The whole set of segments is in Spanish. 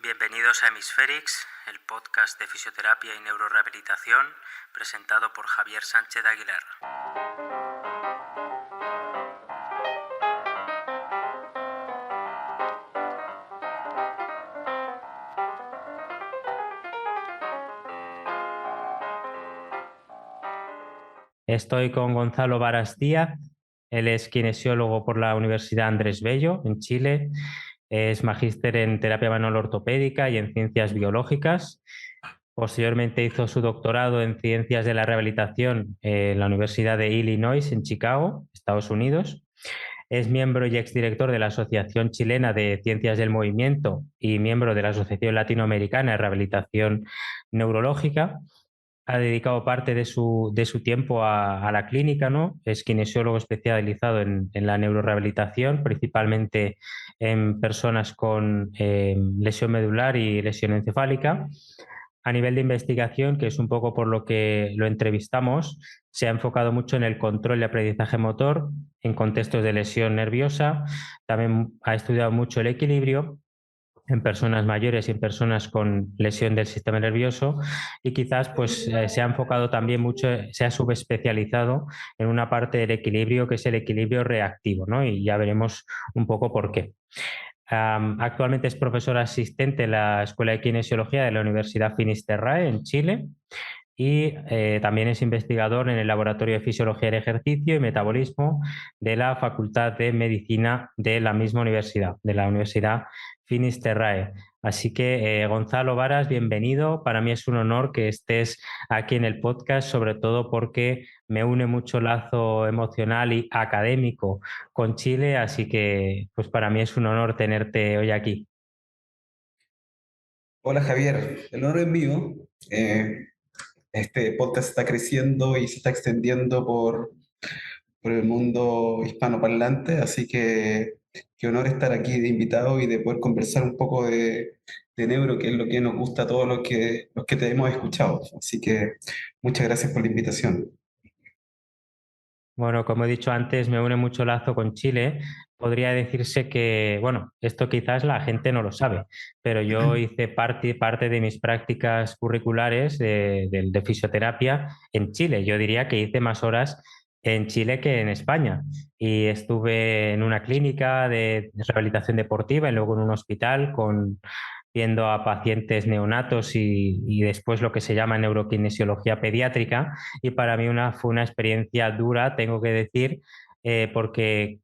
Bienvenidos a Hemisférix, el podcast de fisioterapia y neurorehabilitación, presentado por Javier Sánchez Aguilar. Estoy con Gonzalo Varas Díaz. Él es kinesiólogo por la Universidad Andrés Bello, en Chile. Es magíster en terapia manual ortopédica y en ciencias biológicas. Posteriormente hizo su doctorado en ciencias de la rehabilitación en la Universidad de Illinois, en Chicago, Estados Unidos. Es miembro y exdirector de la Asociación Chilena de Ciencias del Movimiento y miembro de la Asociación Latinoamericana de Rehabilitación Neurológica. Ha dedicado parte de su tiempo a la clínica, ¿no? Es kinesiólogo especializado en la neurorehabilitación, principalmente en personas con lesión medular y lesión encefálica. A nivel de investigación, que es un poco por lo que lo entrevistamos, se ha enfocado mucho en el control y aprendizaje motor en contextos de lesión nerviosa. También ha estudiado mucho el equilibrio en personas mayores y en personas con lesión del sistema nervioso, y quizás pues se ha enfocado también mucho, se ha subespecializado en una parte del equilibrio que es el equilibrio reactivo, ¿no? Y ya veremos un poco por qué. Actualmente es profesor asistente en la Escuela de Kinesiología de la Universidad Finisterrae en Chile, y también es investigador en el Laboratorio de Fisiología del Ejercicio y Metabolismo de la Facultad de Medicina de la misma universidad, de la Universidad Finisterrae. Así que, Gonzalo Varas, bienvenido. Para mí es un honor que estés aquí en el podcast, sobre todo porque me une mucho lazo emocional y académico con Chile, así que pues para mí es un honor tenerte hoy aquí. Hola Javier, el honor es mío. Este podcast está creciendo y se está extendiendo por el mundo hispanoparlante, así que qué honor estar aquí de invitado y de poder conversar un poco de neuro, que es lo que nos gusta a todos los que te hemos escuchado. Así que muchas gracias por la invitación. Bueno, como he dicho antes, me une mucho lazo con Chile. Podría decirse que, bueno, esto quizás la gente no lo sabe, pero yo hice parte de mis prácticas curriculares de fisioterapia en Chile. Yo diría que hice más horas en Chile que en España. Y estuve en una clínica de rehabilitación deportiva y luego en un hospital viendo a pacientes neonatos y después lo que se llama neurokinesiología pediátrica, y para mí fue una experiencia dura, tengo que decir, porque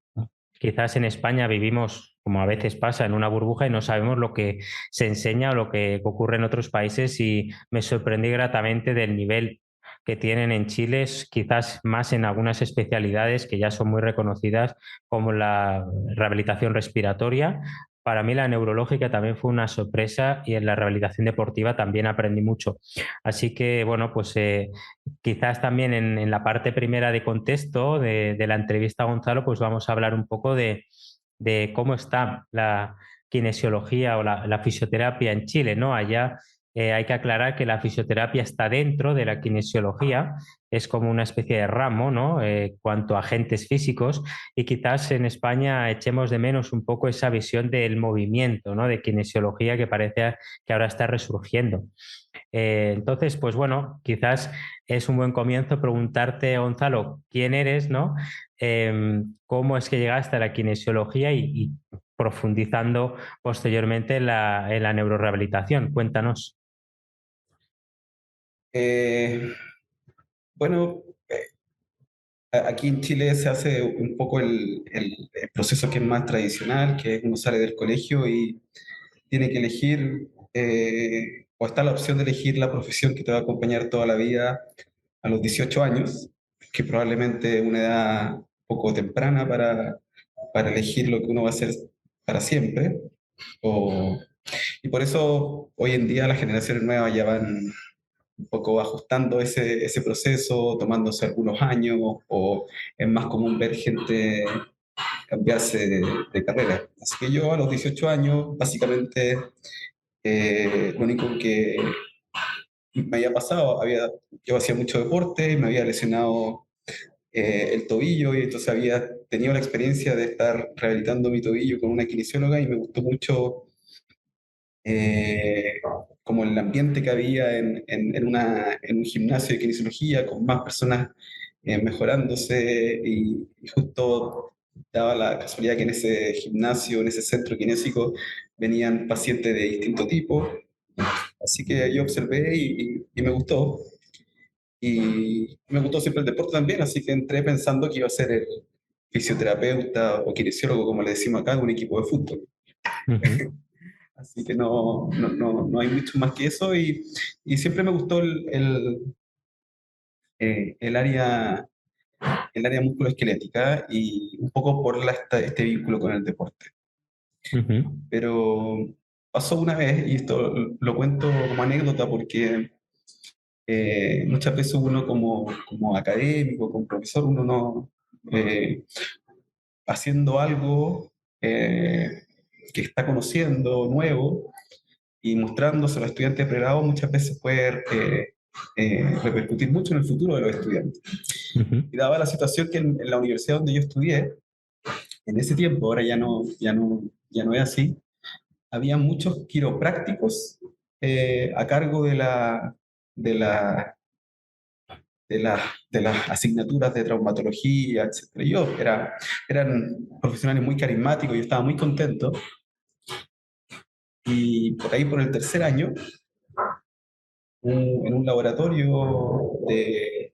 quizás en España vivimos, como a veces pasa, en una burbuja y no sabemos lo que se enseña o lo que ocurre en otros países, y me sorprendí gratamente del nivel que tienen en Chile, quizás más en algunas especialidades que ya son muy reconocidas, como la rehabilitación respiratoria. Para mí la neurológica también fue una sorpresa, y en la rehabilitación deportiva también aprendí mucho. Así que, bueno, pues quizás también en la parte primera de contexto de la entrevista a Gonzalo, pues vamos a hablar un poco de cómo está la kinesiología o la fisioterapia en Chile, ¿no? Allá hay que aclarar que la fisioterapia está dentro de la kinesiología, es como una especie de ramo, ¿no? Cuanto a agentes físicos, y quizás en España echemos de menos un poco esa visión del movimiento, ¿no? De kinesiología, que parece que ahora está resurgiendo. Entonces, pues bueno, quizás es un buen comienzo preguntarte, Gonzalo, quién eres, ¿no? ¿Cómo es que llegaste a la kinesiología y profundizando posteriormente en la neurorehabilitación? Cuéntanos. Eh, bueno, aquí en Chile se hace un poco el proceso que es más tradicional, que uno sale del colegio y tiene que elegir, o está la opción de elegir la profesión que te va a acompañar toda la vida a los 18 años, que probablemente es una edad un poco temprana para elegir lo que uno va a hacer para siempre. O, y por eso hoy en día las generaciones nuevas ya van un poco ajustando ese proceso, tomándose algunos años, o es más común ver gente cambiarse de carrera. Así que yo a los 18 años, básicamente, lo único que me había pasado, yo hacía mucho deporte, me había lesionado el tobillo, y entonces había tenido la experiencia de estar rehabilitando mi tobillo con una kinesióloga y me gustó mucho eh, como el ambiente que había en un gimnasio de kinesiología, con más personas mejorándose, y justo daba la casualidad que en ese gimnasio, en ese centro kinésico, venían pacientes de distinto tipo, así que yo observé y me gustó. Y me gustó siempre el deporte también, así que entré pensando que iba a ser el fisioterapeuta o kinesiólogo, como le decimos acá, de un equipo de fútbol. Ujú, Así que no hay mucho más que eso, y siempre me gustó eh, el área, el área musculoesquelética, y un poco por este vínculo con el deporte. ujú, Pero pasó una vez, y esto lo cuento como anécdota porque muchas veces uno como académico, como profesor, uno no, haciendo algo eh, que está conociendo nuevo y mostrándose a los estudiantes de pregrado, muchas veces puede repercutir mucho en el futuro de los estudiantes. ujú, Y daba la situación que en la universidad donde yo estudié, en ese tiempo, ahora ya no es así, había muchos quiroprácticos a cargo de la, de, la, de las asignaturas de traumatología, etc. Eran profesionales muy carismáticos, yo estaba muy contento, y por ahí por el tercer año, en un laboratorio de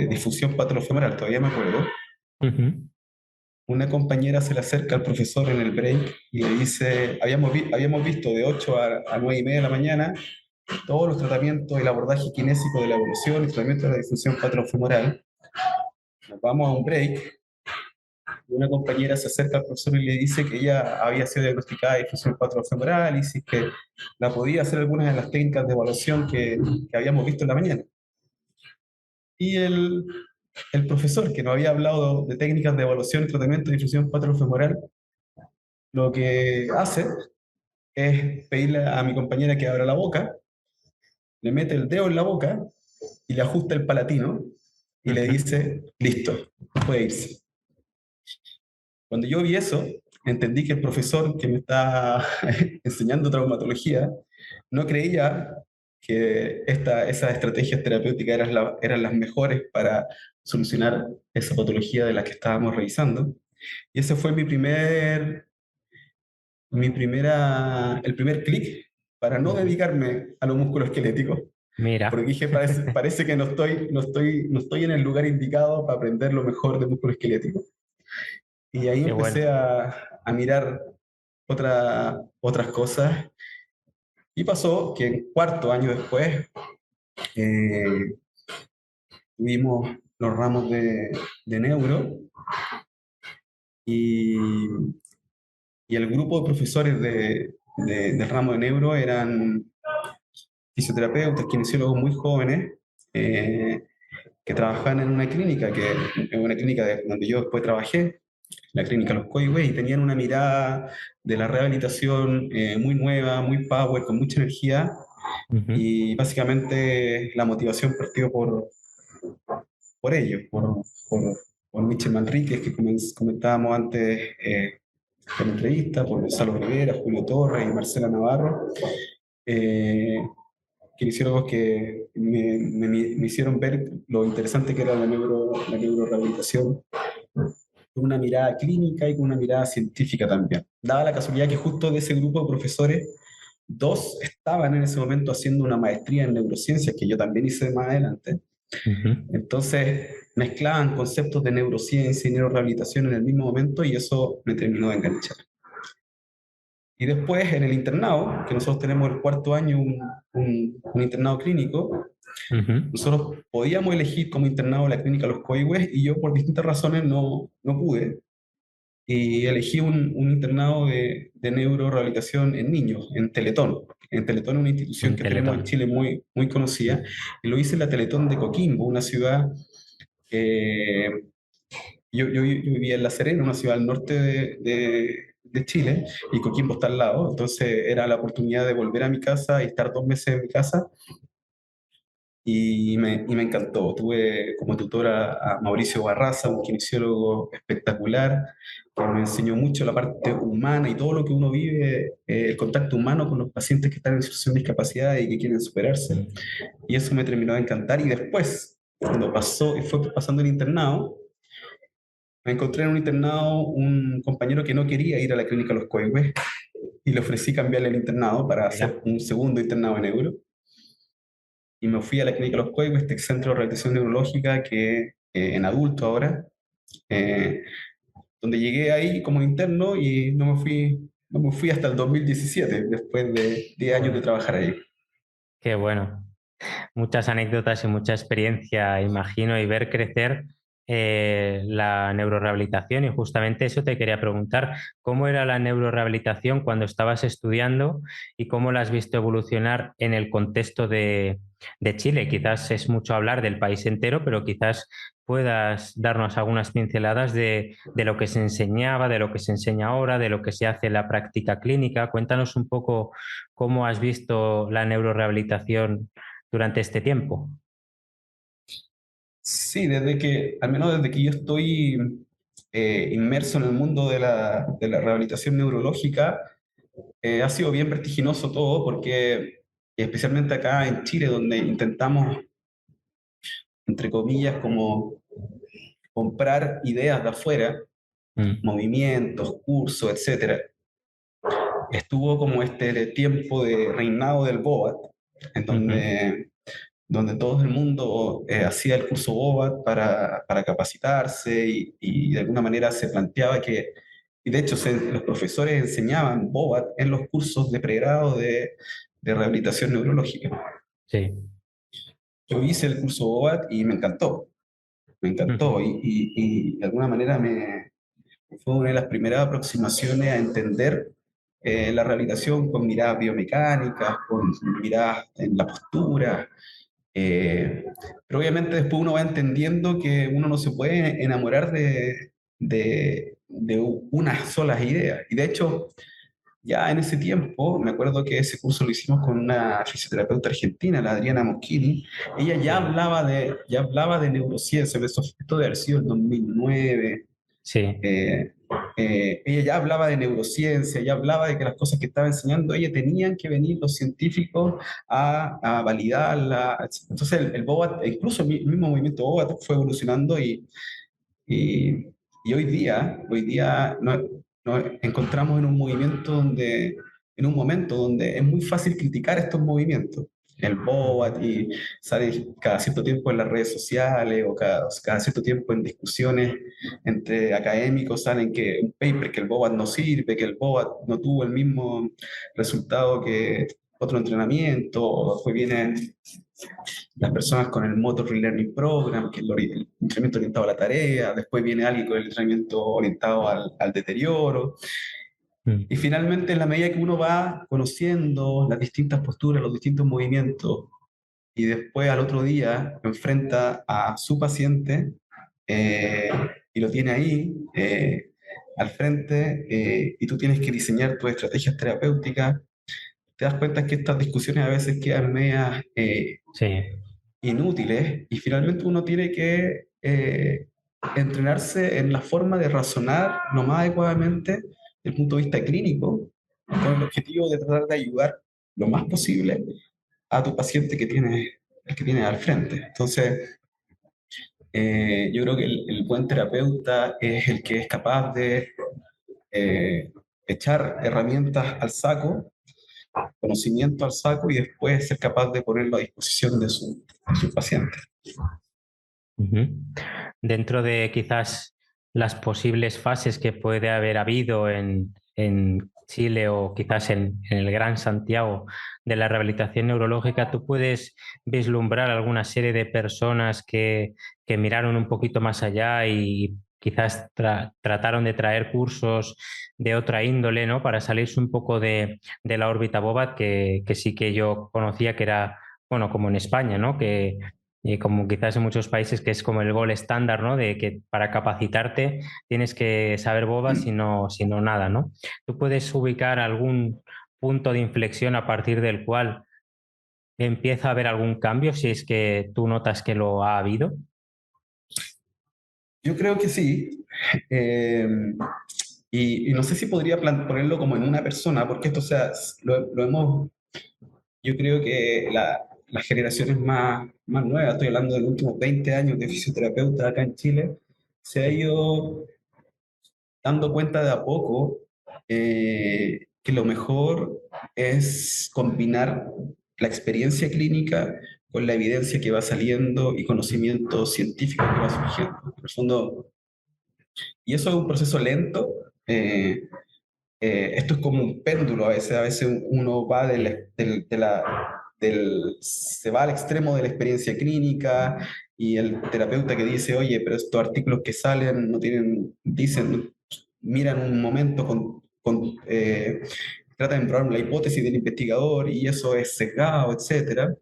difusión patolofemoral, todavía me acuerdo, ujú, una compañera se le acerca al profesor en el break y le dice, habíamos visto de 8 a 9 y media de la mañana todos los tratamientos, el abordaje kinésico de la evolución, el tratamiento de la difusión patolofemoral, nos vamos a un break, y una compañera se acerca al profesor y le dice que ella había sido diagnosticada de difusión patolofemoral, y si que la podía hacer algunas de las técnicas de evaluación que habíamos visto en la mañana. Y el profesor, que nos había hablado de técnicas de evaluación y tratamiento de difusión patolofemoral, lo que hace es pedirle a mi compañera que abra la boca, le mete el dedo en la boca y le ajusta el palatino y le ujú. dice, listo, puede irse. Cuando yo vi eso, entendí que el profesor que me está enseñando traumatología no creía que esas estrategias terapéuticas eran las mejores para solucionar esa patología de la que estábamos revisando. Y ese fue el primer clic para no Ujú. dedicarme a lo musculoesquelético, porque Mira, dije, parece que no estoy en el lugar indicado para aprender lo mejor de musculoesquelético. Y ahí qué bueno. empecé a mirar otras cosas. Y pasó que en cuarto año después eh, tuvimos los ramos de neuro, y, y el grupo de profesores del ramo de neuro eran fisioterapeutas, kinesiólogos muy jóvenes, eh, que trabajaban en una clínica donde yo después trabajé, la clínica Los Coihues, y tenían una mirada de la rehabilitación muy nueva, muy power, con mucha energía, Ujú, y básicamente la motivación partió por ellos, por Michel Manríquez, que comentábamos antes en la entrevista, por Gonzalo Rivera, Julio Torres y Marcela Navarro, eh, kinesiólogos que me hicieron ver lo interesante que era la neurorehabilitación, con una mirada clínica y con una mirada científica también. Daba la casualidad que justo de ese grupo de profesores, dos estaban en ese momento haciendo una maestría en neurociencias, que yo también hice más adelante. ujú. Entonces mezclaban conceptos de neurociencia y neurorehabilitación en el mismo momento, y eso me terminó de enganchar. Y después en el internado, que nosotros tenemos el cuarto año un internado clínico, Ujú. nosotros podíamos elegir como internado la clínica Los Coihues, y yo por distintas razones no pude. Y elegí un internado de neurorehabilitación en niños, en Teletón. En Teletón es una institución En que tenemos en Teletón. Chile muy, muy conocida, y lo hice en la Teletón de Coquimbo, una ciudad. eh, yo vivía en La Serena, una ciudad al norte de Chile, y Coquimbo está al lado, entonces era la oportunidad de volver a mi casa y estar 2 meses en mi casa, y me encantó. Tuve como tutora a Mauricio Barraza, un kinesiólogo espectacular, que me enseñó mucho la parte humana y todo lo que uno vive, el contacto humano con los pacientes que están en situación de discapacidad y que quieren superarse. Mm. Y eso me terminó de encantar. Y después, cuando pasó y fue pasando el internado, me encontré en un internado un compañero que no quería ir a la clínica Los Coihues y le ofrecí cambiarle el internado para hacer Mira, un segundo internado en neuro. Y me fui a la clínica Los Coihues, este centro de rehabilitación neurológica que en adulto ahora, eh, donde llegué ahí como interno y no me fui hasta el 2017, después de 10 años de joder, trabajar ahí. qué bueno. Muchas anécdotas y mucha experiencia, imagino, y ver crecer la neurorehabilitación. Y justamente eso te quería preguntar, ¿cómo era la neurorehabilitación cuando estabas estudiando y cómo la has visto evolucionar en el contexto de Chile? Quizás es mucho hablar del país entero, pero quizás puedas darnos algunas pinceladas de lo que se enseñaba, de lo que se enseña ahora, de lo que se hace en la práctica clínica. Cuéntanos un poco cómo has visto la neurorehabilitación durante este tiempo. Sí, al menos desde que yo estoy inmerso en el mundo de la rehabilitación neurológica, ha sido bien vertiginoso todo porque, especialmente acá en Chile, donde intentamos, entre comillas, como comprar ideas de afuera, Mm. movimientos, cursos, etcétera, estuvo como este tiempo de reinado del BOAT, en Ujú. donde todo el mundo hacía el curso BOAT para capacitarse y de alguna manera se planteaba que, y de hecho los profesores enseñaban BOAT en los cursos de pregrado de rehabilitación neurológica. Sí. Yo hice el curso BOAT y me Ujú. encantó y de alguna manera fue una de las primeras aproximaciones a entender la rehabilitación con miradas biomecánicas, con miradas en la postura. eh, pero obviamente después uno va entendiendo que uno no se puede enamorar de unas solas ideas. Y de hecho, ya en ese tiempo, me acuerdo que ese curso lo hicimos con una fisioterapeuta argentina, la Adriana Moschini. Ella Sí. ya hablaba de neurociencia, esto de haber sido el 2009. Sí. eh, Ella ya hablaba de neurociencia, ya hablaba de que las cosas que estaba enseñando ella tenían que venir los científicos a validarla. Entonces el BOAT, incluso el mismo movimiento BOAT fue evolucionando y, y hoy día nos encontramos en un movimiento en un momento donde es muy fácil criticar estos movimientos. El Ujú. BOAT y sale cada cierto tiempo en las redes sociales o cada cierto tiempo en discusiones entre académicos salen que un paper que el BOAT no sirve, que el BOAT no tuvo el mismo resultado que otro entrenamiento, o después vienen las personas con el Motor Relearning Program, que es el entrenamiento orientado a la tarea, después viene alguien con el entrenamiento orientado al deterioro, Mm. y finalmente en la medida que uno va conociendo las distintas posturas, los distintos movimientos, y después al otro día enfrenta a su paciente eh, y lo tiene ahí al frente y tú tienes que diseñar tus estrategias terapéuticas, te das cuenta que estas discusiones a veces quedan medias Sí. inútiles y finalmente uno tiene que entrenarse en la forma de razonar lo más adecuadamente desde el punto de vista clínico, con el objetivo de tratar de ayudar lo más posible a tu paciente el que tienes al frente. Entonces, yo creo que el buen terapeuta es el que es capaz de eh, echar herramientas al saco, conocimiento al saco y después ser capaz de ponerlo a disposición de su paciente. Ujú. Dentro de quizás las posibles fases que puede haber habido en Chile o quizás en el Gran Santiago de la rehabilitación neurológica, ¿tú puedes vislumbrar alguna serie de personas que miraron un poquito más allá y quizás trataron de traer cursos de otra índole, ¿no? Para salirse un poco de la órbita BOBAT, que sí que yo conocía que era, bueno, como en España, ¿no? Que y como quizás en muchos países que es como el gol estándar, ¿no? De que para capacitarte tienes que saber boba, si no nada, ¿no? ¿Tú puedes ubicar algún punto de inflexión a partir del cual empieza a haber algún cambio, si es que tú notas que lo ha habido. Yo creo que sí. Eh, y no sé si podría ponerlo como en una persona, porque esto, o sea, lo hemos, yo creo que las generaciones más nuevas, estoy hablando de los últimos 20 años de fisioterapeuta acá en Chile, se ha ido dando cuenta de a poco que lo mejor es combinar la experiencia clínica con la evidencia que va saliendo y conocimiento científico que va surgiendo. En el fondo, y eso es un proceso lento. Esto es como un péndulo, a veces uno va se va al extremo de la experiencia clínica y el terapeuta que dice, oye, pero estos artículos que salen no tienen, dicen, miran un momento tratan de probar la hipótesis del investigador y eso es sesgado, etcétera,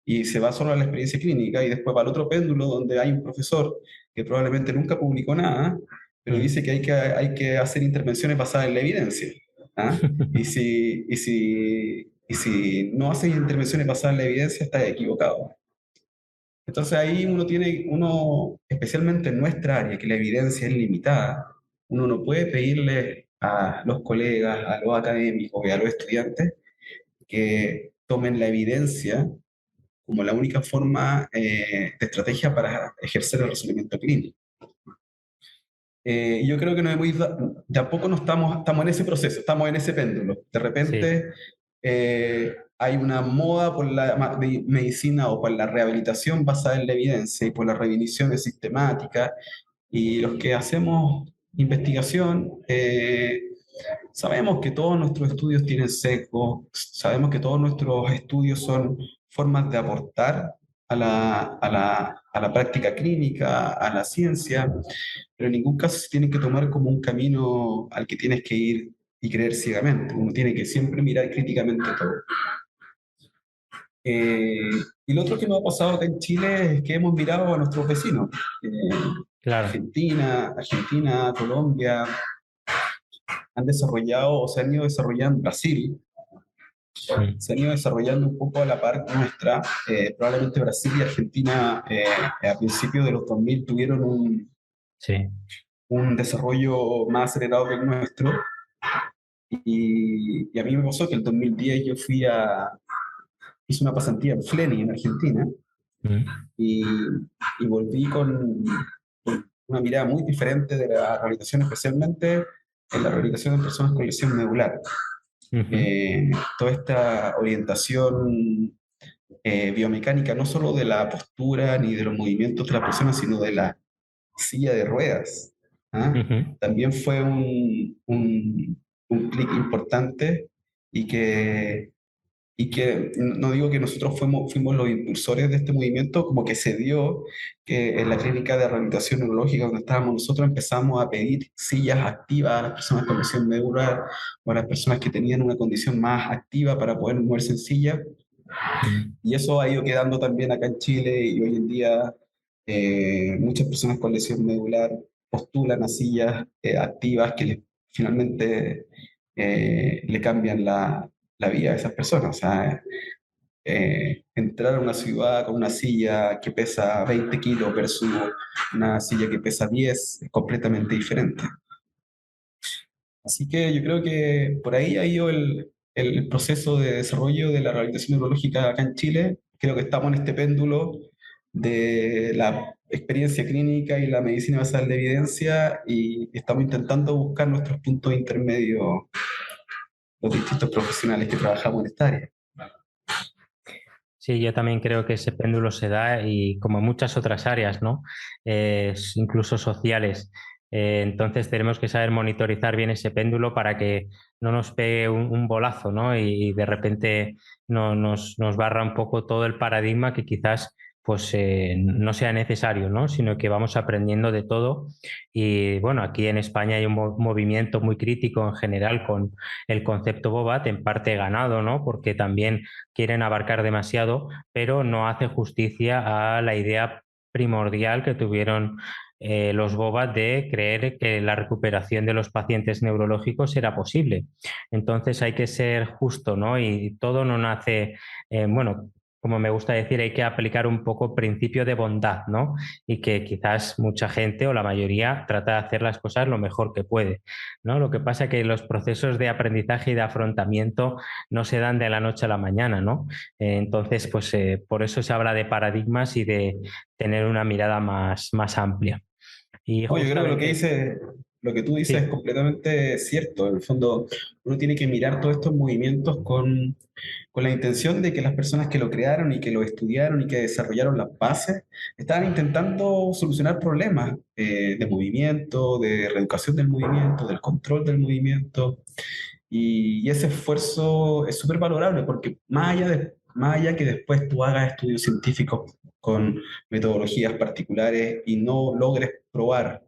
y se va solo a la experiencia clínica y después va al otro péndulo donde hay un profesor que probablemente nunca publicó nada, pero dice que hay que hacer intervenciones basadas en la evidencia. ¿Ah? Y si no haces intervenciones basadas en la evidencia, estás equivocado. Entonces ahí uno, especialmente en nuestra área, que la evidencia es limitada, uno no puede pedirle a los colegas, a los académicos y a los estudiantes que tomen la evidencia como la única forma de estrategia para ejercer el razonamiento clínico. Yo creo que de a poco no estamos en ese proceso, estamos en ese péndulo. De repente hay una moda por la medicina o por la rehabilitación basada en la evidencia y por las revisiones sistemáticas. Y los que hacemos investigación, sabemos que todos nuestros estudios tienen sesgos, sabemos que todos nuestros estudios son formas de aportar a la práctica clínica, a la ciencia, pero en ningún caso se tiene que tomar como un camino al que tienes que ir y creer ciegamente. Uno tiene que siempre mirar críticamente todo. Y lo otro que nos ha pasado acá en Chile es que hemos mirado a nuestros vecinos. Claro. Argentina, Colombia, han desarrollado o se han ido desarrollando, Brasil, se han ido desarrollando un poco a la par nuestra. Probablemente Brasil y Argentina a principios de los 2000 tuvieron un desarrollo más acelerado que el nuestro. Y a mí me pasó que el 2010 yo hice una pasantía en Fleni, en Argentina, y volví con una mirada muy diferente de la rehabilitación, especialmente en la rehabilitación de personas con lesión medular. Toda esta orientación biomecánica, no solo de la postura ni de los movimientos de la persona, sino de la silla de ruedas. ¿Ah? También fue un clic importante y que no digo que nosotros fuimos los impulsores de este movimiento, como que se dio que en la clínica de rehabilitación neurológica donde estábamos nosotros empezamos a pedir sillas activas a las personas con lesión medular o a las personas que tenían una condición más activa para poder moverse en silla. Y eso ha ido quedando también acá en Chile y hoy en día muchas personas con lesión medular postulan a sillas activas que finalmente le cambian la vida a esas personas. O sea, entrar a una ciudad con una silla que pesa 20 kilos versus una silla que pesa 10 es completamente diferente. Así que yo creo que por ahí ha ido el proceso de desarrollo de la rehabilitación neurológica acá en Chile. Creo que estamos en este péndulo de la experiencia clínica y la medicina basada en la evidencia y estamos intentando buscar nuestros puntos intermedios, los distintos profesionales que trabajamos en esta área. Sí, yo también creo que ese péndulo se da y como en muchas otras áreas, ¿no? Incluso sociales. Entonces tenemos que saber monitorizar bien ese péndulo para que no nos pegue un bolazo, ¿no? Y de repente nos barra un poco todo el paradigma que quizás pues no sea necesario, ¿no? Sino que vamos aprendiendo de todo. Y bueno, aquí en España hay un movimiento muy crítico en general con el concepto BOBAT, en parte ganado, ¿no? Porque también quieren abarcar demasiado, pero no hace justicia a la idea primordial que tuvieron los BOBAT de creer que la recuperación de los pacientes neurológicos era posible. Entonces hay que ser justo, ¿no? Y todo no nace, bueno, como me gusta decir, hay que aplicar un poco principio de bondad, ¿no? Y que quizás mucha gente o la mayoría trata de hacer las cosas lo mejor que puede, ¿no? Lo que pasa es que los procesos de aprendizaje y de afrontamiento no se dan de la noche a la mañana, ¿no? Entonces, pues por eso se habla de paradigmas y de tener una mirada más amplia. Y No, yo creo que justamente, lo que tú dices es sí. completamente cierto. En el fondo, uno tiene que mirar todos estos movimientos con la intención de que las personas que lo crearon y que lo estudiaron y que desarrollaron las bases estaban intentando solucionar problemas de movimiento, de reeducación del movimiento, del control del movimiento. Y ese esfuerzo es súper valorable porque más allá que después tú hagas estudios científicos con metodologías particulares y no logres probar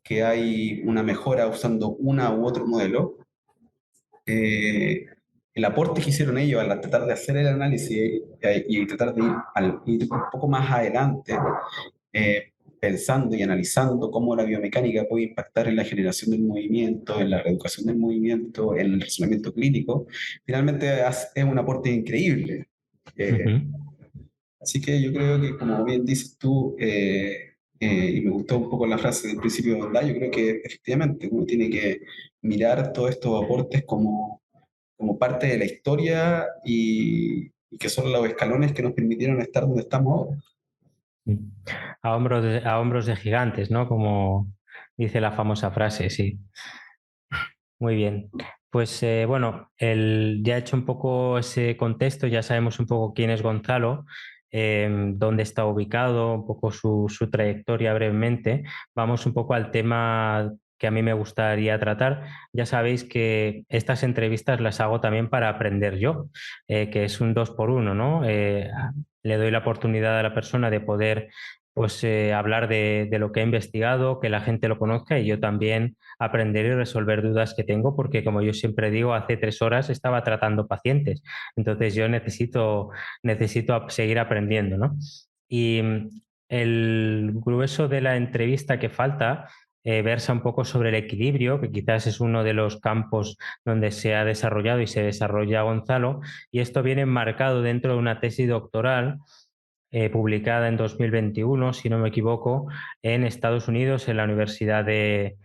que hay una mejora usando una u otro modelo, eh, el aporte que hicieron ellos al tratar de hacer el análisis y tratar de ir un poco más adelante, pensando y analizando cómo la biomecánica puede impactar en la generación del movimiento, en la reeducación del movimiento, en el razonamiento clínico, finalmente es un aporte increíble. Eh, Ujú. Así que yo creo que, como bien dices tú, y me gustó un poco la frase del principio de bondad, yo creo que efectivamente uno tiene que mirar todos estos aportes como parte de la historia y que son los escalones que nos permitieron estar donde estamos ahora. A hombros de gigantes, ¿no? Como dice la famosa frase, sí. Muy bien. Pues bueno, ya he hecho un poco ese contexto, ya sabemos un poco quién es Gonzalo, dónde está ubicado, un poco su trayectoria brevemente. Vamos un poco al tema que a mí me gustaría tratar. Ya sabéis que estas entrevistas las hago también para aprender yo, que es un dos por uno, ¿no? Le doy la oportunidad a la persona de poder pues hablar de lo que ha investigado, que la gente lo conozca y yo también aprender y resolver dudas que tengo, porque como yo siempre digo, hace 3 horas estaba tratando pacientes, entonces yo necesito seguir aprendiendo, ¿no? Y el grueso de la entrevista que falta versa un poco sobre el equilibrio, que quizás es uno de los campos donde se ha desarrollado y se desarrolla Gonzalo, y esto viene enmarcado dentro de una tesis doctoral publicada en 2021, si no me equivoco, en Estados Unidos, en la Universidad de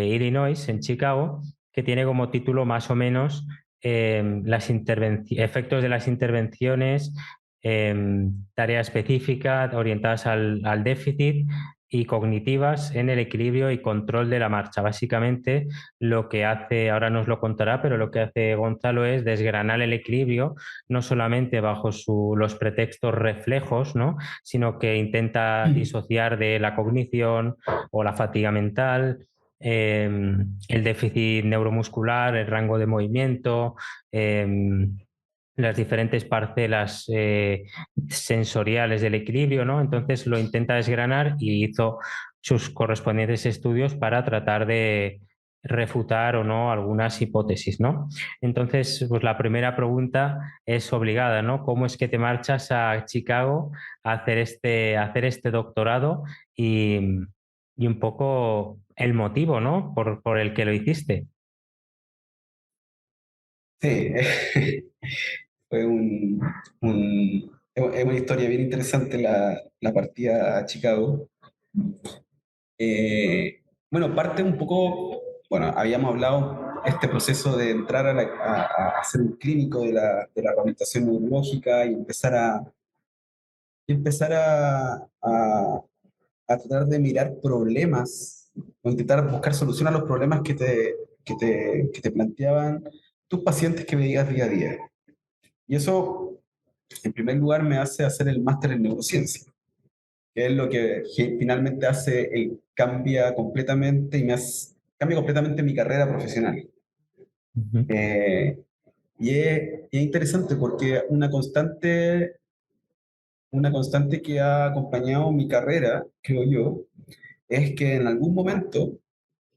Illinois, en Chicago, que tiene como título más o menos efectos de las intervenciones, tarea específica orientadas al déficit y cognitivas en el equilibrio y control de la marcha. Básicamente lo que hace, ahora nos lo contará, pero lo que hace Gonzalo es desgranar el equilibrio no solamente bajo los pretextos reflejos, ¿no? Sino que intenta disociar de la cognición o la fatiga mental, el déficit neuromuscular, el rango de movimiento, las diferentes parcelas sensoriales del equilibrio, ¿no? Entonces lo intenta desgranar y hizo sus correspondientes estudios para tratar de refutar o no algunas hipótesis, ¿no? Entonces, pues la primera pregunta es obligada, ¿no? ¿Cómo es que te marchas a Chicago a hacer este doctorado y un poco el motivo, ¿no? Por el que lo hiciste. Sí, fue es una historia bien interesante la partida a Chicago. Bueno, parte un poco, bueno, habíamos hablado este proceso de entrar a ser un clínico de la rehabilitación neurológica y empezar a tratar de mirar problemas o intentar buscar solución a los problemas que te planteaban tus pacientes que veías día a día. Y eso, en primer lugar, me hace hacer el máster en neurociencia, que es lo que finalmente cambia completamente mi carrera profesional. Ujú. Y es interesante porque una constante que ha acompañado mi carrera, creo yo, es que en algún momento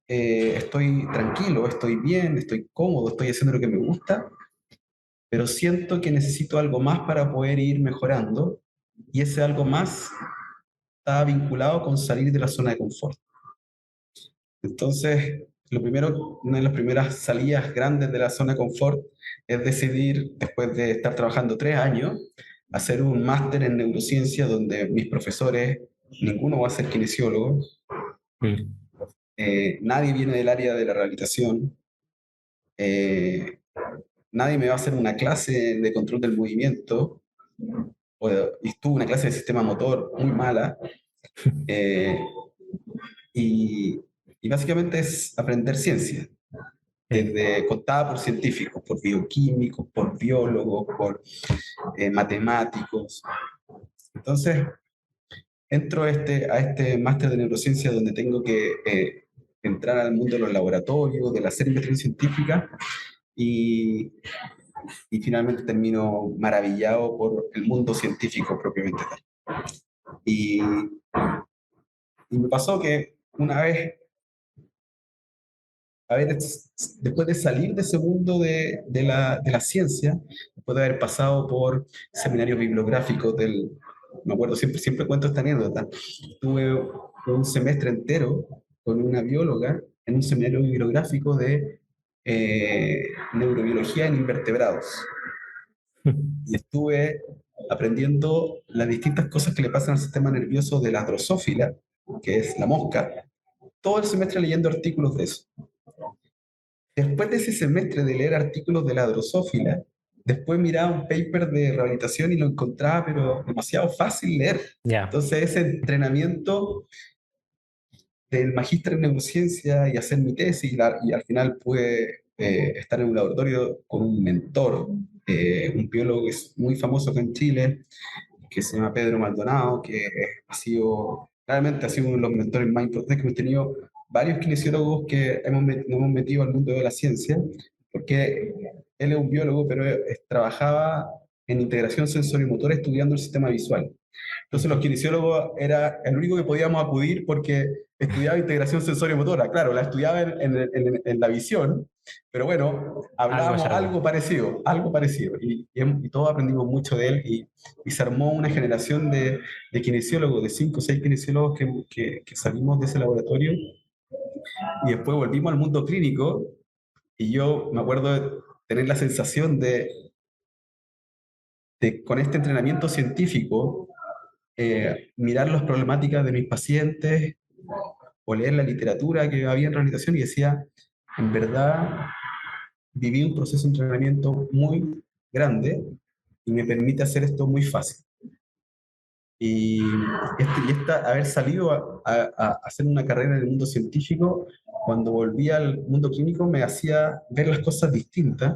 estoy tranquilo, estoy bien, estoy cómodo, estoy haciendo lo que me gusta, pero siento que necesito algo más para poder ir mejorando y ese algo más está vinculado con salir de la zona de confort. Entonces, una de las primeras salidas grandes de la zona de confort es decidir, después de estar trabajando 3 años, hacer un máster en neurociencia donde mis profesores, ninguno va a ser kinesiólogo, Mm. nadie viene del área de la rehabilitación, eh, nadie me va a hacer una clase de control del movimiento, y tuve una clase de sistema motor muy mala, eh, y, y básicamente es aprender ciencia, Sí. desde contada por científicos, por bioquímicos, por biólogos, por matemáticos. Entonces, entro a este máster de neurociencia donde tengo que entrar al mundo de los laboratorios, de la hacer investigación científica, y, y finalmente termino maravillado por el mundo científico propiamente tal. Y, y me pasó que una vez, a ver, después de salir de ese mundo de la ciencia, después de haber pasado por seminarios bibliográficos me acuerdo, siempre cuento esta anécdota, tuve un semestre entero con una bióloga en un seminario bibliográfico de neurobiología en invertebrados. Y estuve aprendiendo las distintas cosas que le pasan al sistema nervioso de la drosófila, que es la mosca, todo el semestre leyendo artículos de eso. Después de ese semestre de leer artículos de la drosófila, después miraba un paper de rehabilitación y lo encontraba, pero demasiado fácil leer. Ya. Entonces, ese entrenamiento del magíster en neurociencia y hacer mi tesis, y al final pude estar en un laboratorio con un mentor, un biólogo que es muy famoso acá en Chile, que se llama Pedro Maldonado, que realmente ha sido uno de los mentores más importantes que hemos tenido varios kinesiólogos que nos hemos metido al mundo de la ciencia, porque él es un biólogo, pero trabajaba en integración sensoriomotora estudiando el sistema visual. Entonces los kinesiólogos era el único que podíamos acudir porque estudiaba integración sensorio-motora. Claro, la estudiaba en la visión, pero bueno, Algo es hablábamos algo. algo parecido. Y todos aprendimos mucho de él y se armó una generación de kinesiólogos, de 5 o 6 kinesiólogos que salimos de ese laboratorio y después volvimos al mundo clínico y yo me acuerdo de tener la sensación con este entrenamiento científico, mirar las problemáticas de mis pacientes o leer la literatura que había en rehabilitación y decía, en verdad, viví un proceso de entrenamiento muy grande y me permite hacer esto muy fácil. Haber salido a hacer una carrera en el mundo científico, cuando volví al mundo clínico me hacía ver las cosas distintas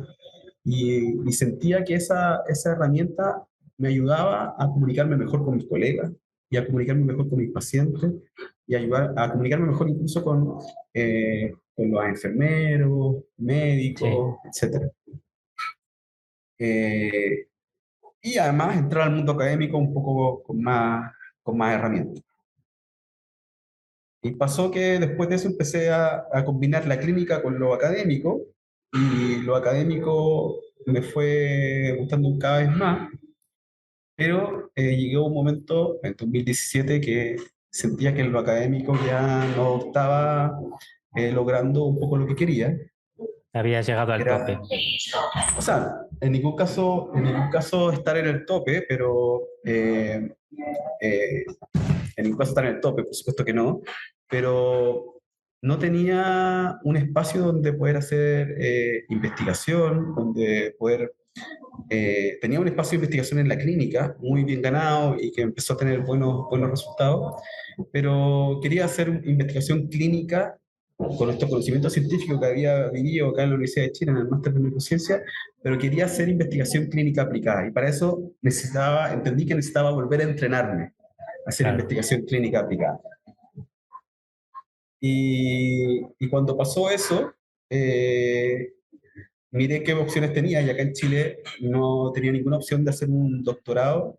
y sentía que esa herramienta me ayudaba a comunicarme mejor con mis colegas y a comunicarme mejor con mis pacientes y ayudar a comunicarme mejor incluso con los enfermeros, Sí. médicos, etc. Y además entrar al mundo académico un poco con más herramientas. Y pasó que después de eso empecé a combinar la clínica con lo académico, y lo académico me fue gustando cada vez más, pero llegó un momento, en 2017, que sentía que en lo académico ya no estaba logrando un poco lo que quería. Habías llegado al Era, tope. o sea, en ningún caso estar en el tope, pero en ningún caso estar en el tope, por supuesto que no, pero no tenía un espacio donde poder hacer investigación, donde poder... tenía un espacio de investigación en la clínica muy bien ganado y que empezó a tener buenos resultados, pero quería hacer investigación clínica con estos conocimientos científicos que había vivido acá en la Universidad de Chile en el máster de neurociencia, pero quería hacer investigación clínica aplicada y para eso entendí que necesitaba volver a entrenarme a hacer Claro. investigación clínica aplicada. Y cuando pasó eso, eh, miré qué opciones tenía y acá en Chile no tenía ninguna opción de hacer un doctorado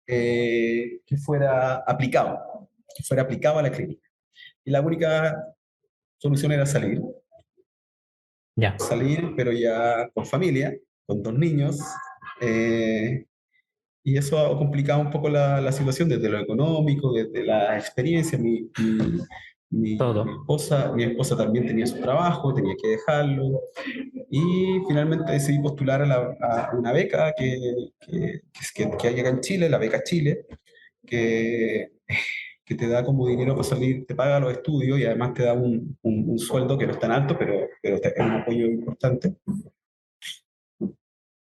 que fuera aplicado a la clínica. Y la única solución era Ya. pero ya con familia, con 2 niños, y eso ha complicado un poco la situación desde lo económico, desde la experiencia. Todo. mi esposa también tenía su trabajo, tenía que dejarlo, y finalmente decidí postular a una beca que hay acá en Chile, la beca Chile, que, que te da como dinero para salir, te paga los estudios y además te da un sueldo que no es tan alto, pero es un apoyo importante.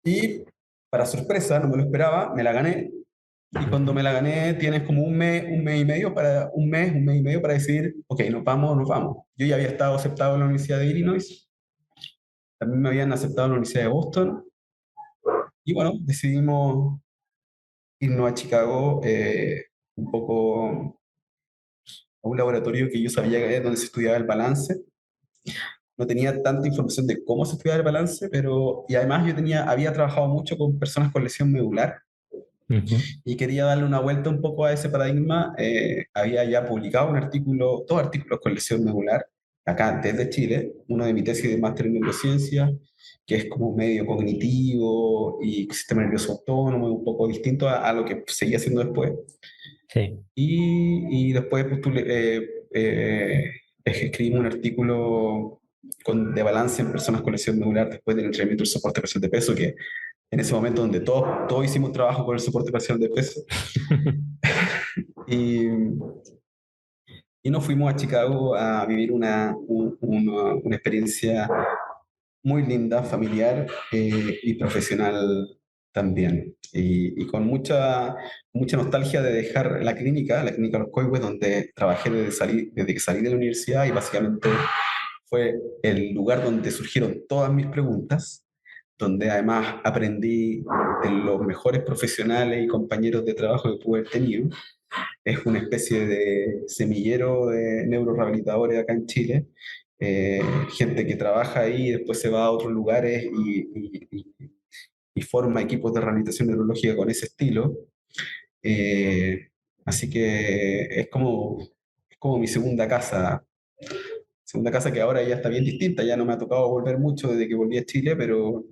Y para sorpresa, no me lo esperaba, me la gané. Y cuando me la gané, tienes como un mes y medio para decidir, ok, nos vamos, nos vamos. Yo ya había estado aceptado en la Universidad de Illinois, también me habían aceptado en la Universidad de Boston, y bueno, decidimos irnos a Chicago, un poco a un laboratorio que yo sabía que era donde se estudiaba el balance. No tenía tanta información de cómo se estudiaba el balance, y además había trabajado mucho con personas con lesión medular Ujú. y quería darle una vuelta un poco a ese paradigma. Había ya publicado dos artículos con lesión medular, acá desde Chile, uno de mi tesis de máster en neurociencia, que es como medio cognitivo y sistema nervioso autónomo, un poco distinto a lo que seguía haciendo después. Sí. Y después escribimos un artículo de balance en personas con lesión medular después del entrenamiento del soporte parcial de peso, que en ese momento donde todos hicimos trabajo con el soporte parcial de peso. Y, y nos fuimos a Chicago a vivir una experiencia muy linda, familiar, y profesional también. Y con mucha nostalgia de dejar la clínica Los Coihues, donde trabajé desde que salí de la universidad, y básicamente fue el lugar donde surgieron todas mis preguntas, donde además aprendí de los mejores profesionales y compañeros de trabajo que pude haber tenido. Es una especie de semillero de neurorehabilitadores acá en Chile. Gente que trabaja ahí y después se va a otros lugares y forma equipos de rehabilitación neurológica con ese estilo. Eh, Así que es como mi segunda casa que ahora ya está bien distinta, ya no me ha tocado volver mucho desde que volví a Chile, pero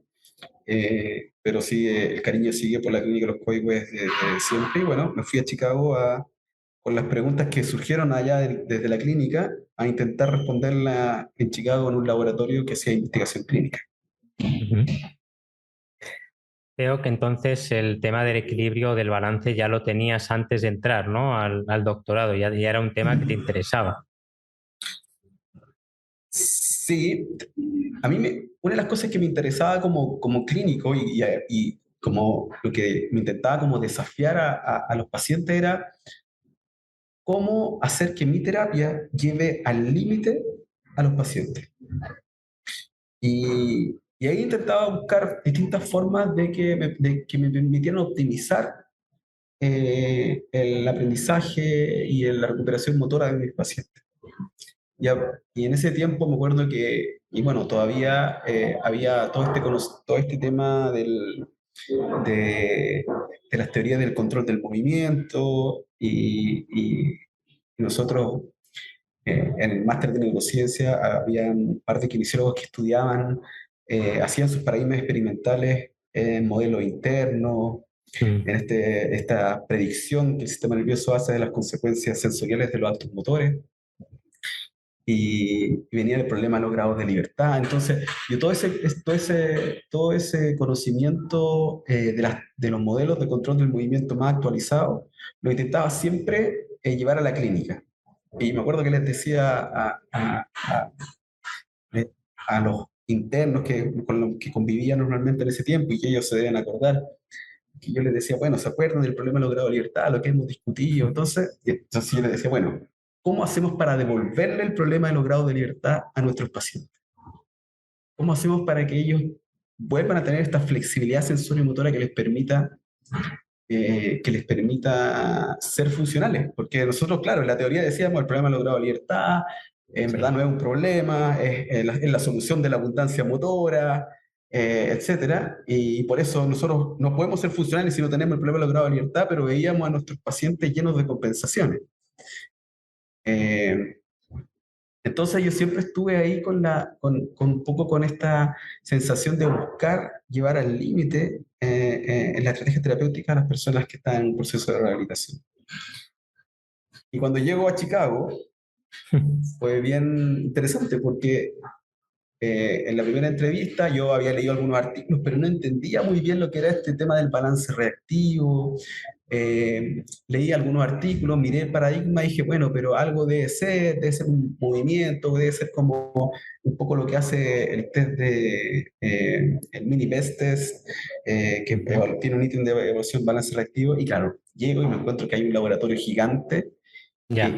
sí, el cariño sigue por la clínica Los Coihues desde siempre. Y bueno, me fui a Chicago con las preguntas que surgieron allá desde la clínica a intentar responderla en Chicago en un laboratorio que hacía investigación clínica. Ujú. Veo que entonces el tema del equilibrio, del balance, ya lo tenías antes de entrar, ¿no? Al doctorado, ya era un tema que te interesaba. Sí, una de las cosas que me interesaba como clínico y como lo que me intentaba como desafiar a los pacientes era cómo hacer que mi terapia lleve al límite a los pacientes. Y ahí intentaba buscar distintas formas de que me permitieran optimizar el aprendizaje y la recuperación motora de mis pacientes. Y en ese tiempo me acuerdo y bueno, todavía había todo este tema de, de las teorías del control del movimiento, y nosotros en el máster de neurociencia había un par de kinesiólogos que estudiaban, hacían sus paradigmas experimentales en modelos internos, Mm. en esta predicción que el sistema nervioso hace de las consecuencias sensoriales de los actos motores. Y venía el problema de los grados de libertad. Entonces, yo todo ese conocimiento de los modelos de control del movimiento más actualizados, lo intentaba siempre llevar a la clínica. Y me acuerdo que les decía a los internos con los que convivía normalmente en ese tiempo, y que ellos se deben acordar, que yo les decía, bueno, ¿se acuerdan del problema de los grados de libertad, lo que hemos discutido? Entonces yo les decía, bueno, ¿cómo hacemos para devolverle el problema de los grados de libertad a nuestros pacientes? ¿Cómo hacemos para que ellos vuelvan a tener esta flexibilidad sensorio-motora que les permita ser funcionales? Porque nosotros, claro, en la teoría decíamos el problema de los grados de libertad, en Sí. verdad no es un problema, es la solución de la abundancia motora, etcétera. Y por eso nosotros no podemos ser funcionales si no tenemos el problema de los grados de libertad, pero veíamos a nuestros pacientes llenos de compensaciones. Eh, entonces yo siempre estuve ahí con un poco con esta sensación de buscar llevar al límite en la estrategia terapéutica a las personas que están en un proceso de rehabilitación. Y cuando llego a Chicago, Fue bien interesante porque en la primera entrevista yo había leído algunos artículos, pero no entendía muy bien lo que era este tema del balance reactivo. Leí algunos artículos, miré el paradigma y dije, bueno, pero algo debe ser un movimiento, debe ser como un poco lo que hace el test el mini best test, que Ujú. tiene un ítem de evaluación balance reactivo. Y claro, llego y me encuentro que hay un laboratorio gigante que Ya.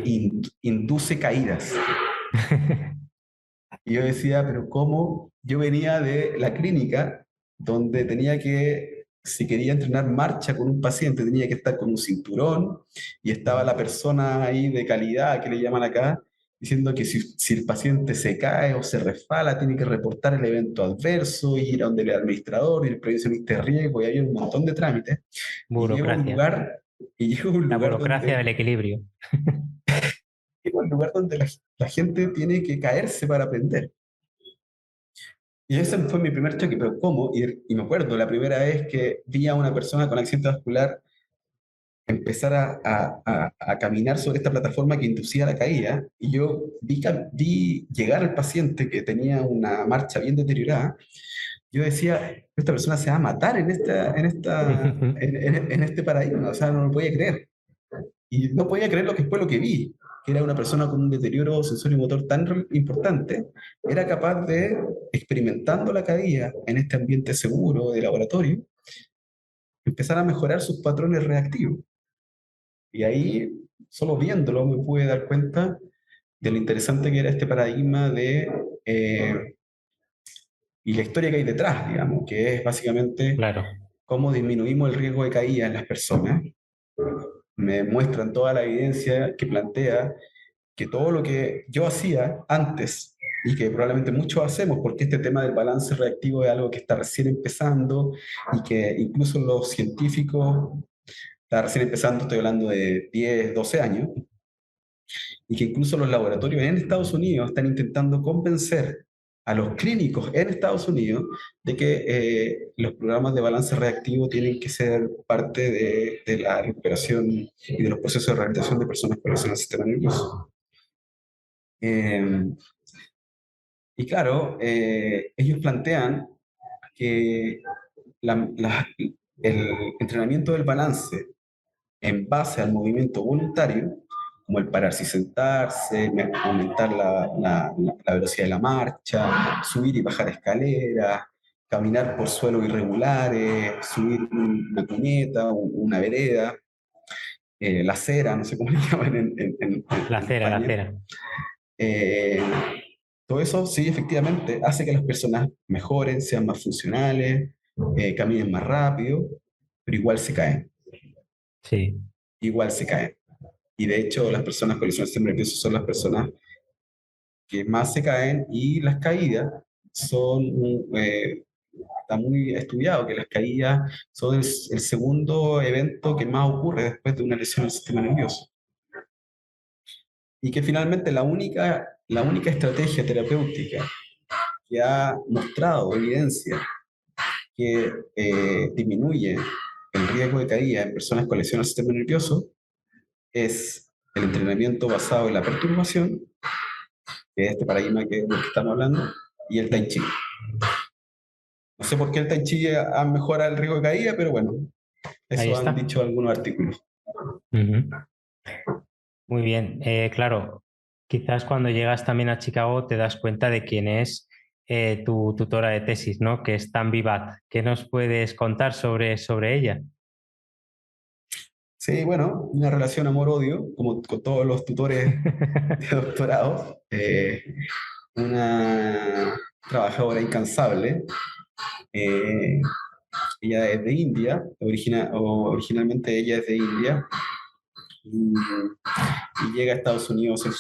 induce caídas. Y yo decía, pero ¿cómo? Yo venía de la clínica donde tenía que, si quería entrenar marcha con un paciente, tenía que estar con un cinturón y estaba la persona ahí de calidad, que le llaman acá, diciendo que si el paciente se cae o se resbala, tiene que reportar el evento adverso, ir a donde el administrador y el previsionista de riesgo, y había un montón de trámites. Y llego a un Burocracia. lugar, y llego a un La lugar burocracia del donde, equilibrio. llego a un lugar donde la gente tiene que caerse para aprender. Y ese fue mi primer choque, pero ¿cómo? Y me acuerdo, la primera vez que vi a una persona con accidente vascular empezar a caminar sobre esta plataforma que inducía la caída, y yo vi llegar al paciente que tenía una marcha bien deteriorada. Yo decía, esta persona se va a matar en este paradigma, o sea, no lo podía creer. Y no podía creer lo que después lo que vi, que era una persona con un deterioro sensorio motor tan importante, era capaz de, experimentando la caída en este ambiente seguro de laboratorio, empezar a mejorar sus patrones reactivos. Y ahí, solo viéndolo, me pude dar cuenta de lo interesante que era este paradigma eh, y la historia que hay detrás, digamos, que es básicamente Claro. cómo disminuimos el riesgo de caída en las personas. Me muestran toda la evidencia que plantea que todo lo que yo hacía antes y que probablemente muchos hacemos, porque este tema del balance reactivo es algo que está recién empezando y que incluso los científicos, está recién empezando, estoy hablando de 10 12 años, y que incluso los laboratorios en Estados Unidos están intentando convencer a los clínicos en Estados Unidos de que los programas de balance reactivo tienen que ser parte de la recuperación y de los procesos de rehabilitación de personas con lesión del sistema nervioso. Eh, y claro, ellos plantean que el entrenamiento del balance en base al movimiento voluntario, como el pararse y sentarse, aumentar la velocidad de la marcha, subir y bajar escaleras, caminar por suelos irregulares, subir una cuneta, una vereda, la acera, no sé cómo le llaman La en cera, la España. cera. Eh, Todo eso sí, efectivamente, hace que las personas mejoren, sean más funcionales, caminen más rápido, pero igual se caen, Sí. igual se caen. Y de hecho, las personas con lesiones del sistema nervioso son las personas que más se caen, y las caídas son, está muy estudiado que las caídas son el segundo evento que más ocurre después de una lesión del sistema nervioso. Y que finalmente la única estrategia terapéutica que ha mostrado evidencia que disminuye el riesgo de caída en personas con lesiones del sistema nervioso es el entrenamiento basado en la perturbación, que es este paradigma del que estamos hablando, y el Tai Chi. No sé por qué el Tai Chi mejora el riesgo de caída, pero bueno, Ahí eso han está. dicho algunos artículos. Ujú. Muy bien. Claro, quizás cuando llegas también a Chicago te das cuenta de quién es tu tutora de tesis, ¿no? Que es Tan Vivat. ¿Qué nos puedes contar sobre ella? Sí, bueno, una relación amor-odio, como con todos los tutores de doctorado. Una trabajadora incansable. eh, Ella es de India, originalmente ella es de India, y, y llega a Estados Unidos a hacer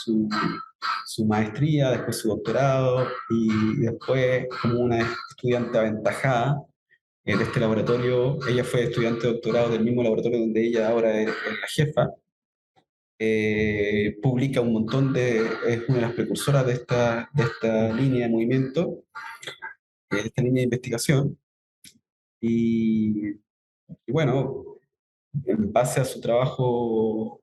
su maestría, después su doctorado, y después, como una estudiante aventajada de este laboratorio, ella fue estudiante de doctorado del mismo laboratorio donde ella ahora es la jefa. Publica un montón es una de las precursoras de esta línea de movimiento, de esta línea de investigación, y bueno, en base a su trabajo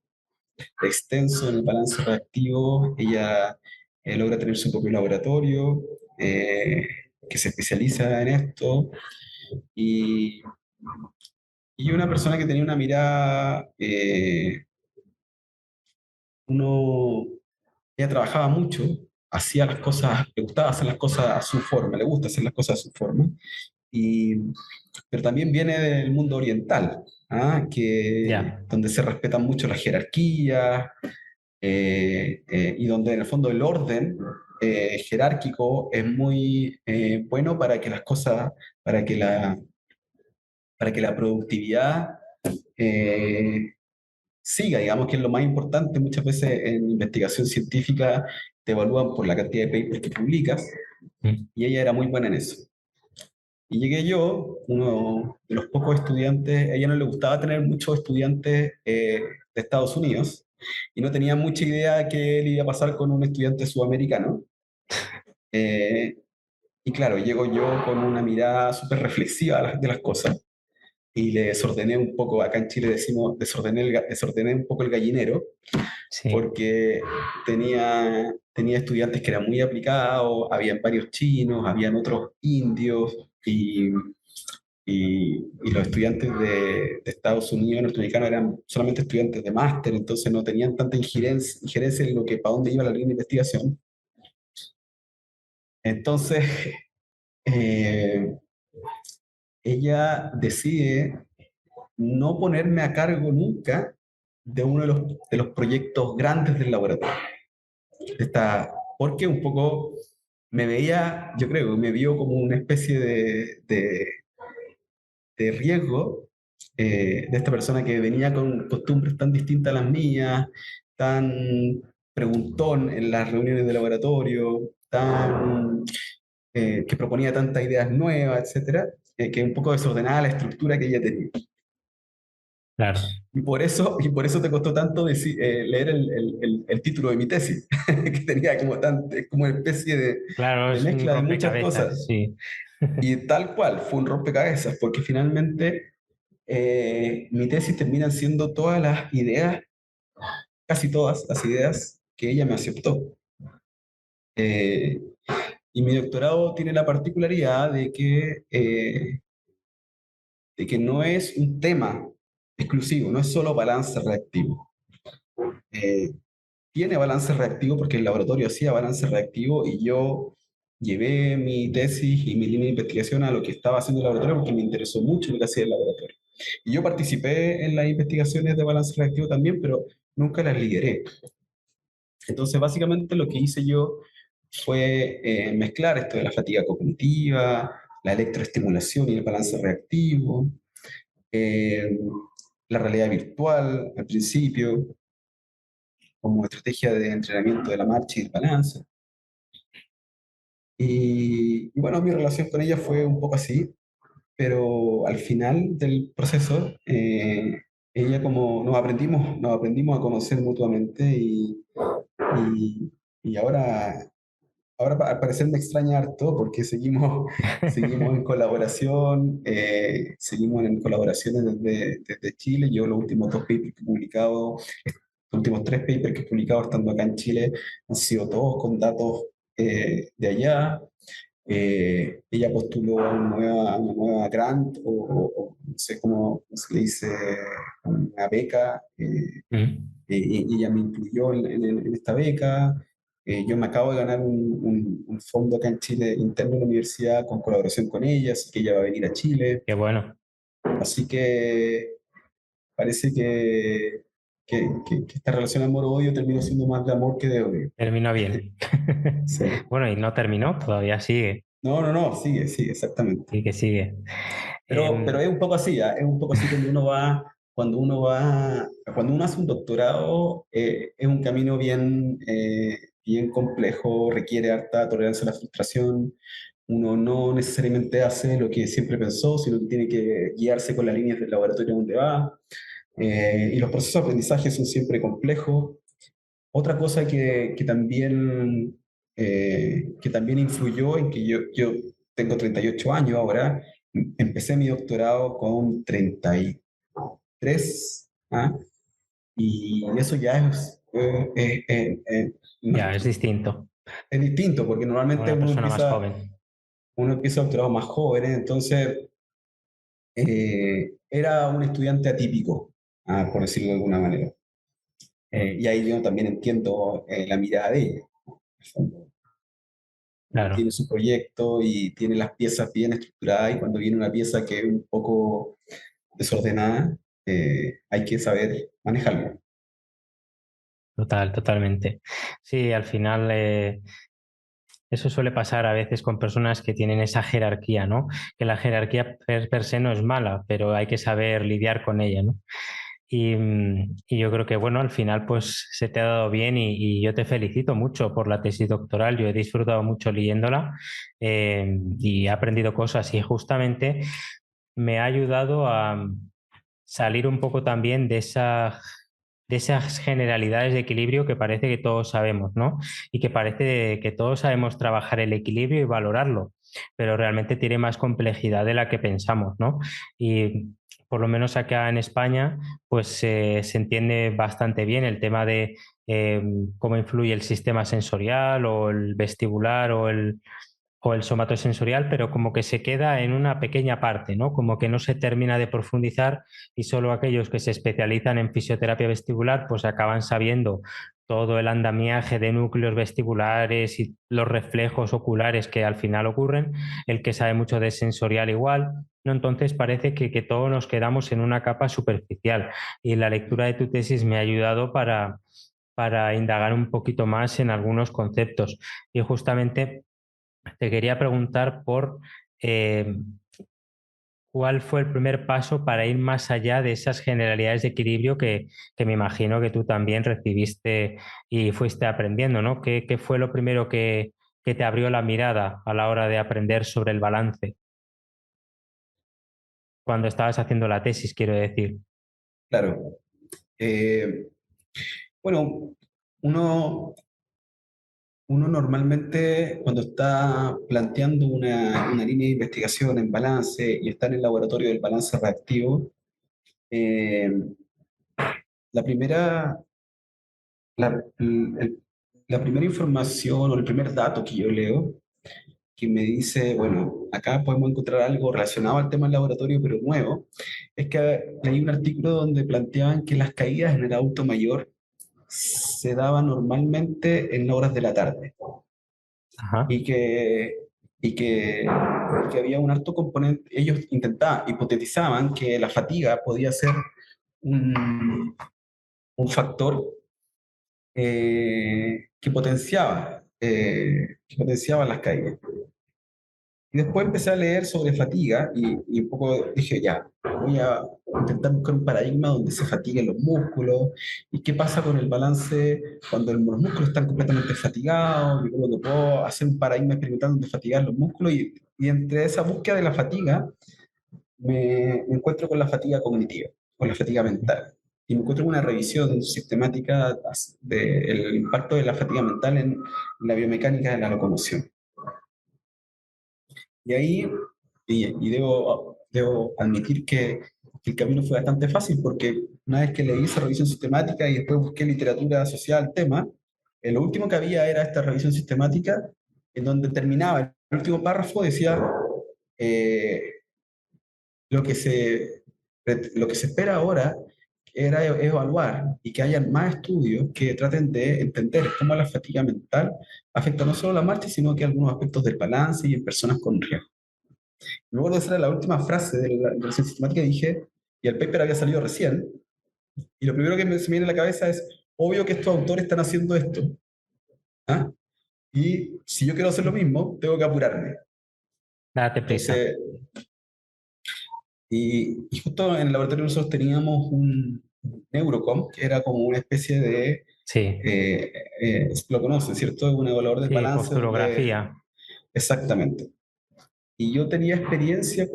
extenso en el balance reactivo. Ella logra tener su propio laboratorio que se especializa en esto y, y una persona que tenía una mirada, uno, ella trabajaba mucho, hacía las cosas, le gustaba hacer las cosas a su forma, le gusta hacer las cosas a su forma, y, pero también viene del mundo oriental, ¿ah? Ya, Donde se respetan mucho las jerarquías y donde en el fondo el orden jerárquico es muy bueno para que las cosas, para que para que la productividad eh, siga, digamos que es lo más importante. Muchas veces en investigación científica te evalúan por la cantidad de papers que publicas mm, y ella era muy buena en eso. Y llegué yo, uno de los pocos estudiantes, a ella no le gustaba tener muchos estudiantes de Estados Unidos y no tenía mucha idea de qué le iba a pasar con un estudiante sudamericano. Eh, y claro, llego yo con una mirada súper reflexiva de las cosas y le desordené un poco, acá en Chile decimos, desordené un poco el gallinero, sí, porque tenía estudiantes que eran muy aplicados, habían varios chinos, habían otros indios, y los estudiantes de Estados Unidos, norteamericanos, eran solamente estudiantes de máster, entonces no tenían tanta injerencia en lo que, para dónde iba la línea de investigación. Entonces, eh, ella decide no ponerme a cargo nunca de uno de los proyectos grandes del laboratorio. Porque un poco me veía, yo creo, me vio como una especie de riesgo de esta persona que venía con costumbres tan distintas a las mías, tan preguntón en las reuniones de laboratorio, que proponía tantas ideas nuevas, etcétera, que un poco desordenaba la estructura que ella tenía. claro. Y por eso te costó tanto leer el título de mi tesis, que tenía es como una especie Claro, de es un mezcla de muchas cosas. rompecabezas, sí. Y tal cual, fue un rompecabezas, porque finalmente mi tesis terminan siendo todas las ideas, casi todas las ideas que ella me aceptó. Eh, y mi doctorado tiene la particularidad de que no es un tema exclusivo, no es solo balance reactivo. Eh, Tiene balance reactivo porque el laboratorio hacía balance reactivo y yo llevé mi tesis y mi línea de investigación a lo que estaba haciendo el laboratorio porque me interesó mucho lo que hacía el laboratorio. Y yo participé en las investigaciones de balance reactivo también, pero nunca las lideré. Entonces, básicamente lo que hice yo fue mezclar esto de la fatiga cognitiva, la electroestimulación y el balance reactivo, eh, la realidad virtual al principio, como estrategia de entrenamiento de la marcha y el balance. Y bueno, mi relación con ella fue un poco así, pero al final del proceso, ella como nos aprendimos a conocer mutuamente y, y ahora al parecer me extraña harto porque seguimos en colaboración, seguimos en colaboraciones desde Chile. Yo los últimos dos papers que he publicado, los últimos tres papers que he publicado estando acá en Chile han sido todos con datos de allá. Ella postuló a una nueva grant o no sé cómo se le dice, una beca, Mm, y ella me incluyó en esta beca. Yo me acabo de ganar un fondo acá en Chile interno de la universidad con colaboración con ella, así que ella va a venir a Chile. qué bueno, Así que parece que esta relación amor-odio terminó siendo más de amor que de odio. terminó bien. Sí. Bueno, y no terminó, todavía sigue, No, sigue, exactamente. sí que sigue. Pero es un poco así, ¿ah? Es un poco así cuando uno hace un doctorado, es un camino bien complejo, requiere harta tolerancia a la frustración. Uno no necesariamente hace lo que siempre pensó, sino que tiene que guiarse con las líneas del laboratorio donde va. Y los procesos de aprendizaje son siempre complejos. Otra cosa que también influyó en que yo tengo 38 años ahora, empecé mi doctorado con 33, ¿ah? Y eso ya Ya, es distinto. es distinto, porque A normalmente una persona más joven. uno empieza doctorado más joven, entonces era un estudiante atípico, por decirlo de alguna manera. Y ahí yo también entiendo la mirada de ella. Claro, Tiene su proyecto y tiene las piezas bien estructuradas y cuando viene una pieza que es un poco desordenada, hay que saber manejarlo. totalmente. Sí, al final eso suele pasar a veces con personas que tienen esa jerarquía, ¿no? Que la jerarquía per se no es mala, pero hay que saber lidiar con ella, ¿no? Y yo creo que, bueno, al final pues se te ha dado bien y yo te felicito mucho por la tesis doctoral. Yo he disfrutado mucho leyéndola y he aprendido cosas y justamente me ha ayudado a salir un poco también de esas generalidades de equilibrio que parece que todos sabemos, ¿no? Y que parece que todos sabemos trabajar el equilibrio y valorarlo, pero realmente tiene más complejidad de la que pensamos, ¿no? Y por lo menos acá en España, pues se entiende bastante bien el tema de cómo influye el sistema sensorial o el vestibular o el somatosensorial, pero como que se queda en una pequeña parte, ¿no? Como que no se termina de profundizar y solo aquellos que se especializan en fisioterapia vestibular pues acaban sabiendo todo el andamiaje de núcleos vestibulares y los reflejos oculares que al final ocurren, el que sabe mucho de sensorial igual, ¿no? Entonces parece que todos nos quedamos en una capa superficial y la lectura de tu tesis me ha ayudado para indagar un poquito más en algunos conceptos y justamente te quería preguntar por eh, cuál fue el primer paso para ir más allá de esas generalidades de equilibrio que me imagino que tú también recibiste y fuiste aprendiendo, ¿no? ¿Qué fue lo primero que te abrió la mirada a la hora de aprender sobre el balance cuando estabas haciendo la tesis, quiero decir? Claro. Eh, bueno, uno, uno normalmente cuando está planteando una línea de investigación en balance y está en el laboratorio del balance reactivo, eh, la primera, la, la primera información o el primer dato que yo leo que me dice, bueno, acá podemos encontrar algo relacionado al tema del laboratorio, pero nuevo, es que leí un artículo donde planteaban que las caídas en el adulto mayor se daban normalmente en horas de la tarde Ajá. y que, que había un alto componente, ellos intentaban, hipotetizaban que la fatiga podía ser un, un factor que potenciaba las caídas. Y después empecé a leer sobre fatiga y un poco dije, ya, voy a intentar buscar un paradigma donde se fatiguen los músculos y qué pasa con el balance cuando los músculos están completamente fatigados, y cuando puedo hacer un paradigma experimental donde fatigar los músculos y entre esa búsqueda de la fatiga me encuentro con la fatiga cognitiva, con la fatiga mental. Y me encuentro con una revisión sistemática del impacto de la fatiga mental en la biomecánica de la locomoción. Y ahí, debo admitir que el camino fue bastante fácil porque una vez que leí esa revisión sistemática y después busqué literatura asociada al tema, lo último que había era esta revisión sistemática en donde terminaba el último párrafo, decía eh, lo, que se, lo que se espera ahora era evaluar y que haya más estudios que traten de entender cómo la fatiga mental afecta no solo la marcha, sino que algunos aspectos del balance y en personas con riesgo. Me acuerdo de esa era la última frase de la revisión sistemática y dije, y el paper había salido recién, y lo primero que se me viene a la cabeza es, obvio que estos autores están haciendo esto, ¿ah? Y si yo quiero hacer lo mismo, tengo que apurarme. Date prisa. Entonces, y justo en el laboratorio nosotros teníamos un Neurocom, que era como una especie de, Sí, lo conocen, ¿cierto? Es un evaluador del sí, balance donde, posturografía. exactamente. Y yo tenía experiencia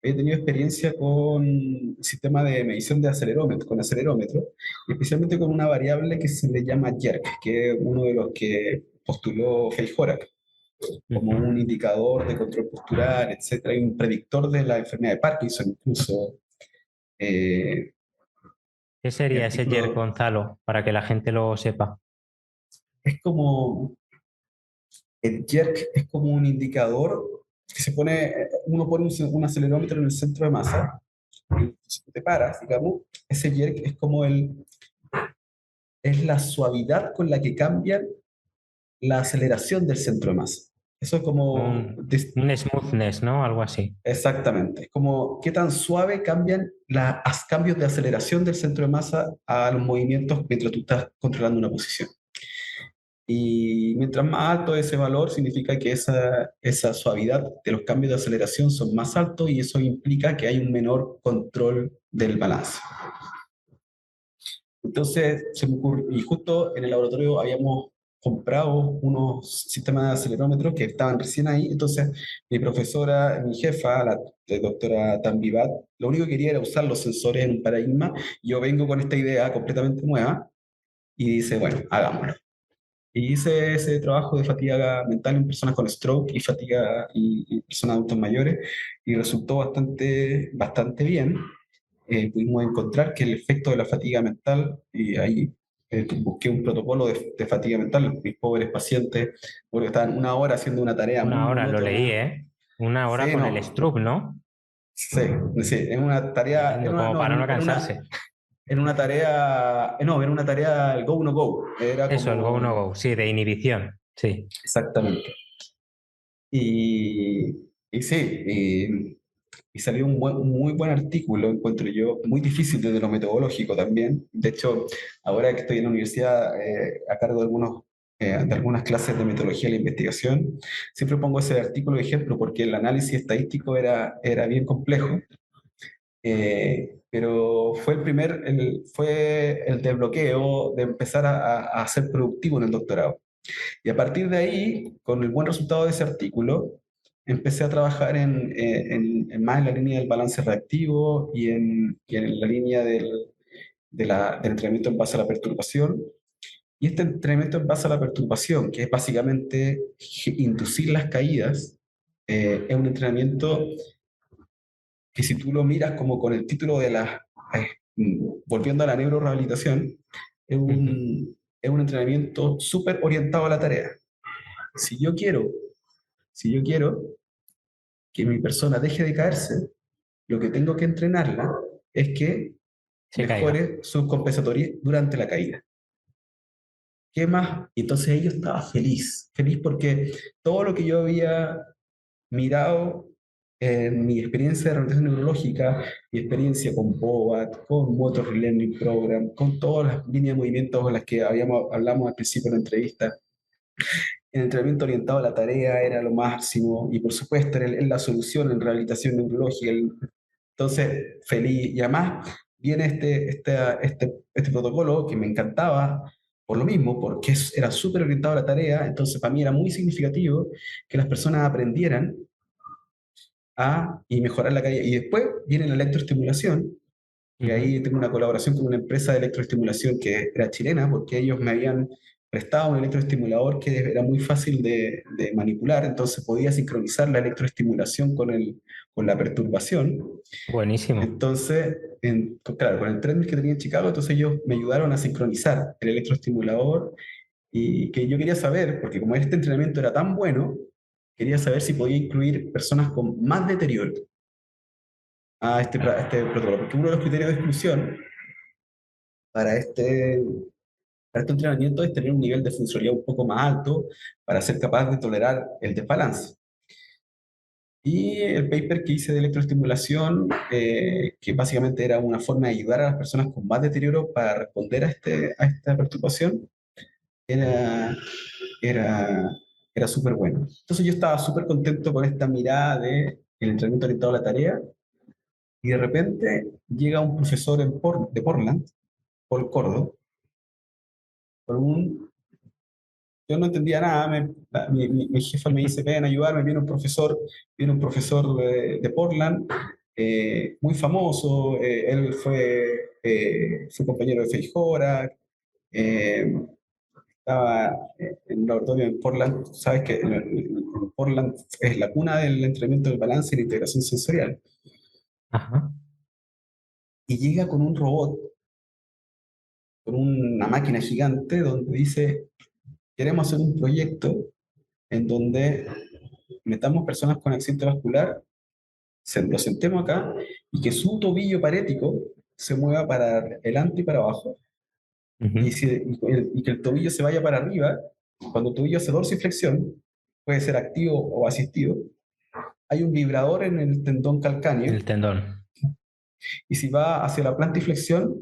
he tenido experiencia con el sistema de medición de acelerómetro, con acelerómetro, especialmente con una variable que se le llama jerk, que es uno de los que postuló Feijórac como Ujú. un indicador de control postural, etcétera, y un predictor de la enfermedad de Parkinson incluso. Eh, ¿Qué Mi sería ese jerk, artículo Gonzalo, para que la gente lo sepa? es como, el jerk es como un indicador que se pone, uno pone un acelerómetro en el centro de masa, y si tú te paras, digamos, ese jerk es como es la suavidad con la que cambia la aceleración del centro de masa. Eso es como, Un smoothness, ¿no? Algo así. exactamente, es como qué tan suave cambian los cambios de aceleración del centro de masa a los movimientos mientras tú estás controlando una posición. Y mientras más alto ese valor, significa que esa suavidad de los cambios de aceleración son más altos y eso implica que hay un menor control del balance. Entonces, se me ocurre, y justo en el laboratorio habíamos comprado unos sistemas de acelerómetros que estaban recién ahí, entonces mi profesora, mi jefa, la doctora Tambivat, lo único que quería era usar los sensores en un paradigma. Yo vengo con esta idea completamente nueva y dice, bueno, hagámoslo. Y hice ese trabajo de fatiga mental en personas con stroke y fatiga y personas adultos mayores y resultó bastante bien. Pudimos encontrar que el efecto de la fatiga mental, y ahí busqué un protocolo de fatiga mental, mis pobres pacientes, porque estaban una hora haciendo una tarea muy Una hora, lo leí, monótona. ¿eh? Una hora Sí, con el no, Stroop, ¿no? sí, sí, en una tarea, Tremendo, como para no cansarse. en una tarea el go no go, era Eso, el go no como, go, sí, de inhibición, sí. exactamente. Y, y sí, y salió un muy buen artículo, encuentro yo, muy difícil desde lo metodológico también. De hecho, ahora que estoy en la universidad a cargo de algunas clases de metodología de la investigación, siempre pongo ese artículo de ejemplo porque el análisis estadístico era bien complejo, pero fue el desbloqueo de empezar a ser productivo en el doctorado. Y a partir de ahí, con el buen resultado de ese artículo, empecé a trabajar más en la línea del balance reactivo y en la línea del entrenamiento en base a la perturbación. Y este entrenamiento en base a la perturbación, que es básicamente inducir las caídas, es un entrenamiento que si tú lo miras como con el título de volviendo a la neurorehabilitación, Ujú. es un entrenamiento súper orientado a la tarea. Si yo quiero Si yo quiero que mi persona deje de caerse, lo que tengo que entrenarla es que Se caiga. mejore sus compensatorias durante la caída. ¿Qué más? Y entonces ella estaba feliz porque todo lo que yo había mirado en mi experiencia de rehabilitación neurológica, mi experiencia con BOAT, con Motor Relearning Program, con todas las líneas de movimientos con las que hablamos al principio de la entrevista, el entrenamiento orientado a la tarea era lo máximo y por supuesto era la solución en rehabilitación neurológica. Entonces, feliz. Y además viene este protocolo que me encantaba por lo mismo, porque era súper orientado a la tarea. Entonces, para mí era muy significativo que las personas aprendieran y mejorar la calidad. Y después viene la electroestimulación, y Ujú. ahí tengo una colaboración con una empresa de electroestimulación que era chilena, porque ellos me habían prestado un electroestimulador que era muy fácil de manipular, entonces podía sincronizar la electroestimulación con la perturbación. Buenísimo. Entonces, claro, con el treadmill que tenía en Chicago, entonces ellos me ayudaron a sincronizar el electroestimulador y que yo quería saber, porque como este entrenamiento era tan bueno, quería saber si podía incluir personas con más deterioro a este protocolo, porque uno de los criterios de exclusión para para este entrenamiento es tener un nivel de funcionalidad un poco más alto para ser capaz de tolerar el desbalance. Y el paper que hice de electroestimulación, que básicamente era una forma de ayudar a las personas con más deterioro para responder a esta perturbación, era, era, era súper bueno. Entonces yo estaba súper contento con esta mirada de el entrenamiento orientado a la tarea y de repente llega un profesor de Portland, Paul Cordo, con yo no entendía nada, mi jefa me dice, ven a ayudarme, viene un profesor de Portland, muy famoso, él fue compañero de Feijora, eh, estaba en un laboratorio en Portland, sabes que en Portland es la cuna del entrenamiento del balance y la integración sensorial, Ajá. y llega con un robot con una máquina gigante donde dice, queremos hacer un proyecto en donde metamos personas con accidente vascular, lo sentemos acá y que su tobillo parético se mueva para adelante y para abajo y, Ujú. y que el tobillo se vaya para arriba. Cuando el tobillo hace dorsiflexión, puede ser activo o asistido, hay un vibrador en el tendón calcáneo El tendón. y si va hacia la plantiflexión,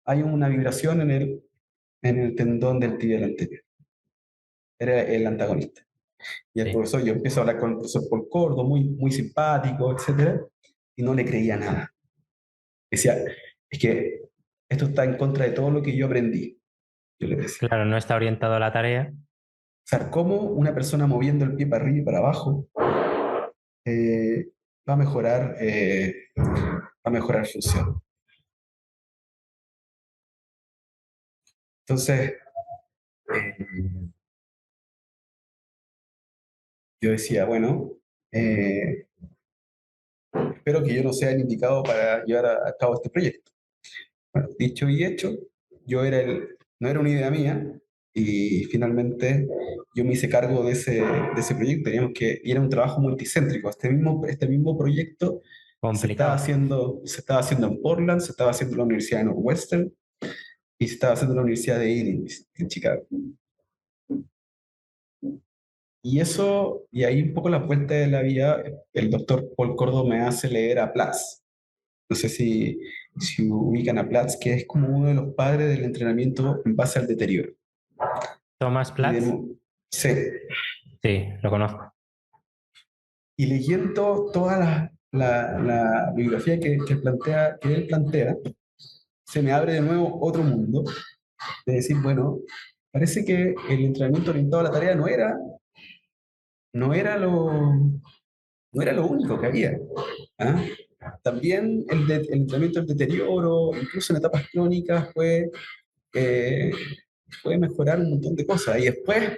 hay una vibración en el tendón del tibial anterior. Era el antagonista. Y el Sí. profesor, yo empiezo a hablar con el profesor Paul Cordo, muy simpático, etcétera, y no le creía nada. Decía, es que esto está en contra de todo lo que yo aprendí, yo le decía. Claro, no está orientado a la tarea. O sea, cómo una persona moviendo el pie para arriba y para abajo eh, va a mejorar función. Entonces, eh, yo decía, bueno, espero que yo no sea el indicado para llevar a cabo este proyecto. Bueno, dicho y hecho, no era una idea mía y finalmente yo me hice cargo de ese proyecto. Y era un trabajo multicéntrico. Este mismo proyecto Complicado. se estaba haciendo en Portland, se estaba haciendo en la Universidad de Northwestern y se estaba haciendo en la Universidad de Illinois, en Chicago. Y ahí un poco la vuelta de la vida, el doctor Paul Cordo me hace leer a Platz. No sé si ubican a Platz, que es como uno de los padres del entrenamiento en base al deterioro. Thomas Y Platz. sí, Sí, lo conozco. y leyendo toda la bibliografía que él plantea, se me abre de nuevo otro mundo de decir, bueno, parece que el entrenamiento orientado a la tarea no era no era lo único que había. ¿Ah? También el entrenamiento del deterioro, incluso en etapas crónicas, eh, puede mejorar un montón de cosas. Y después,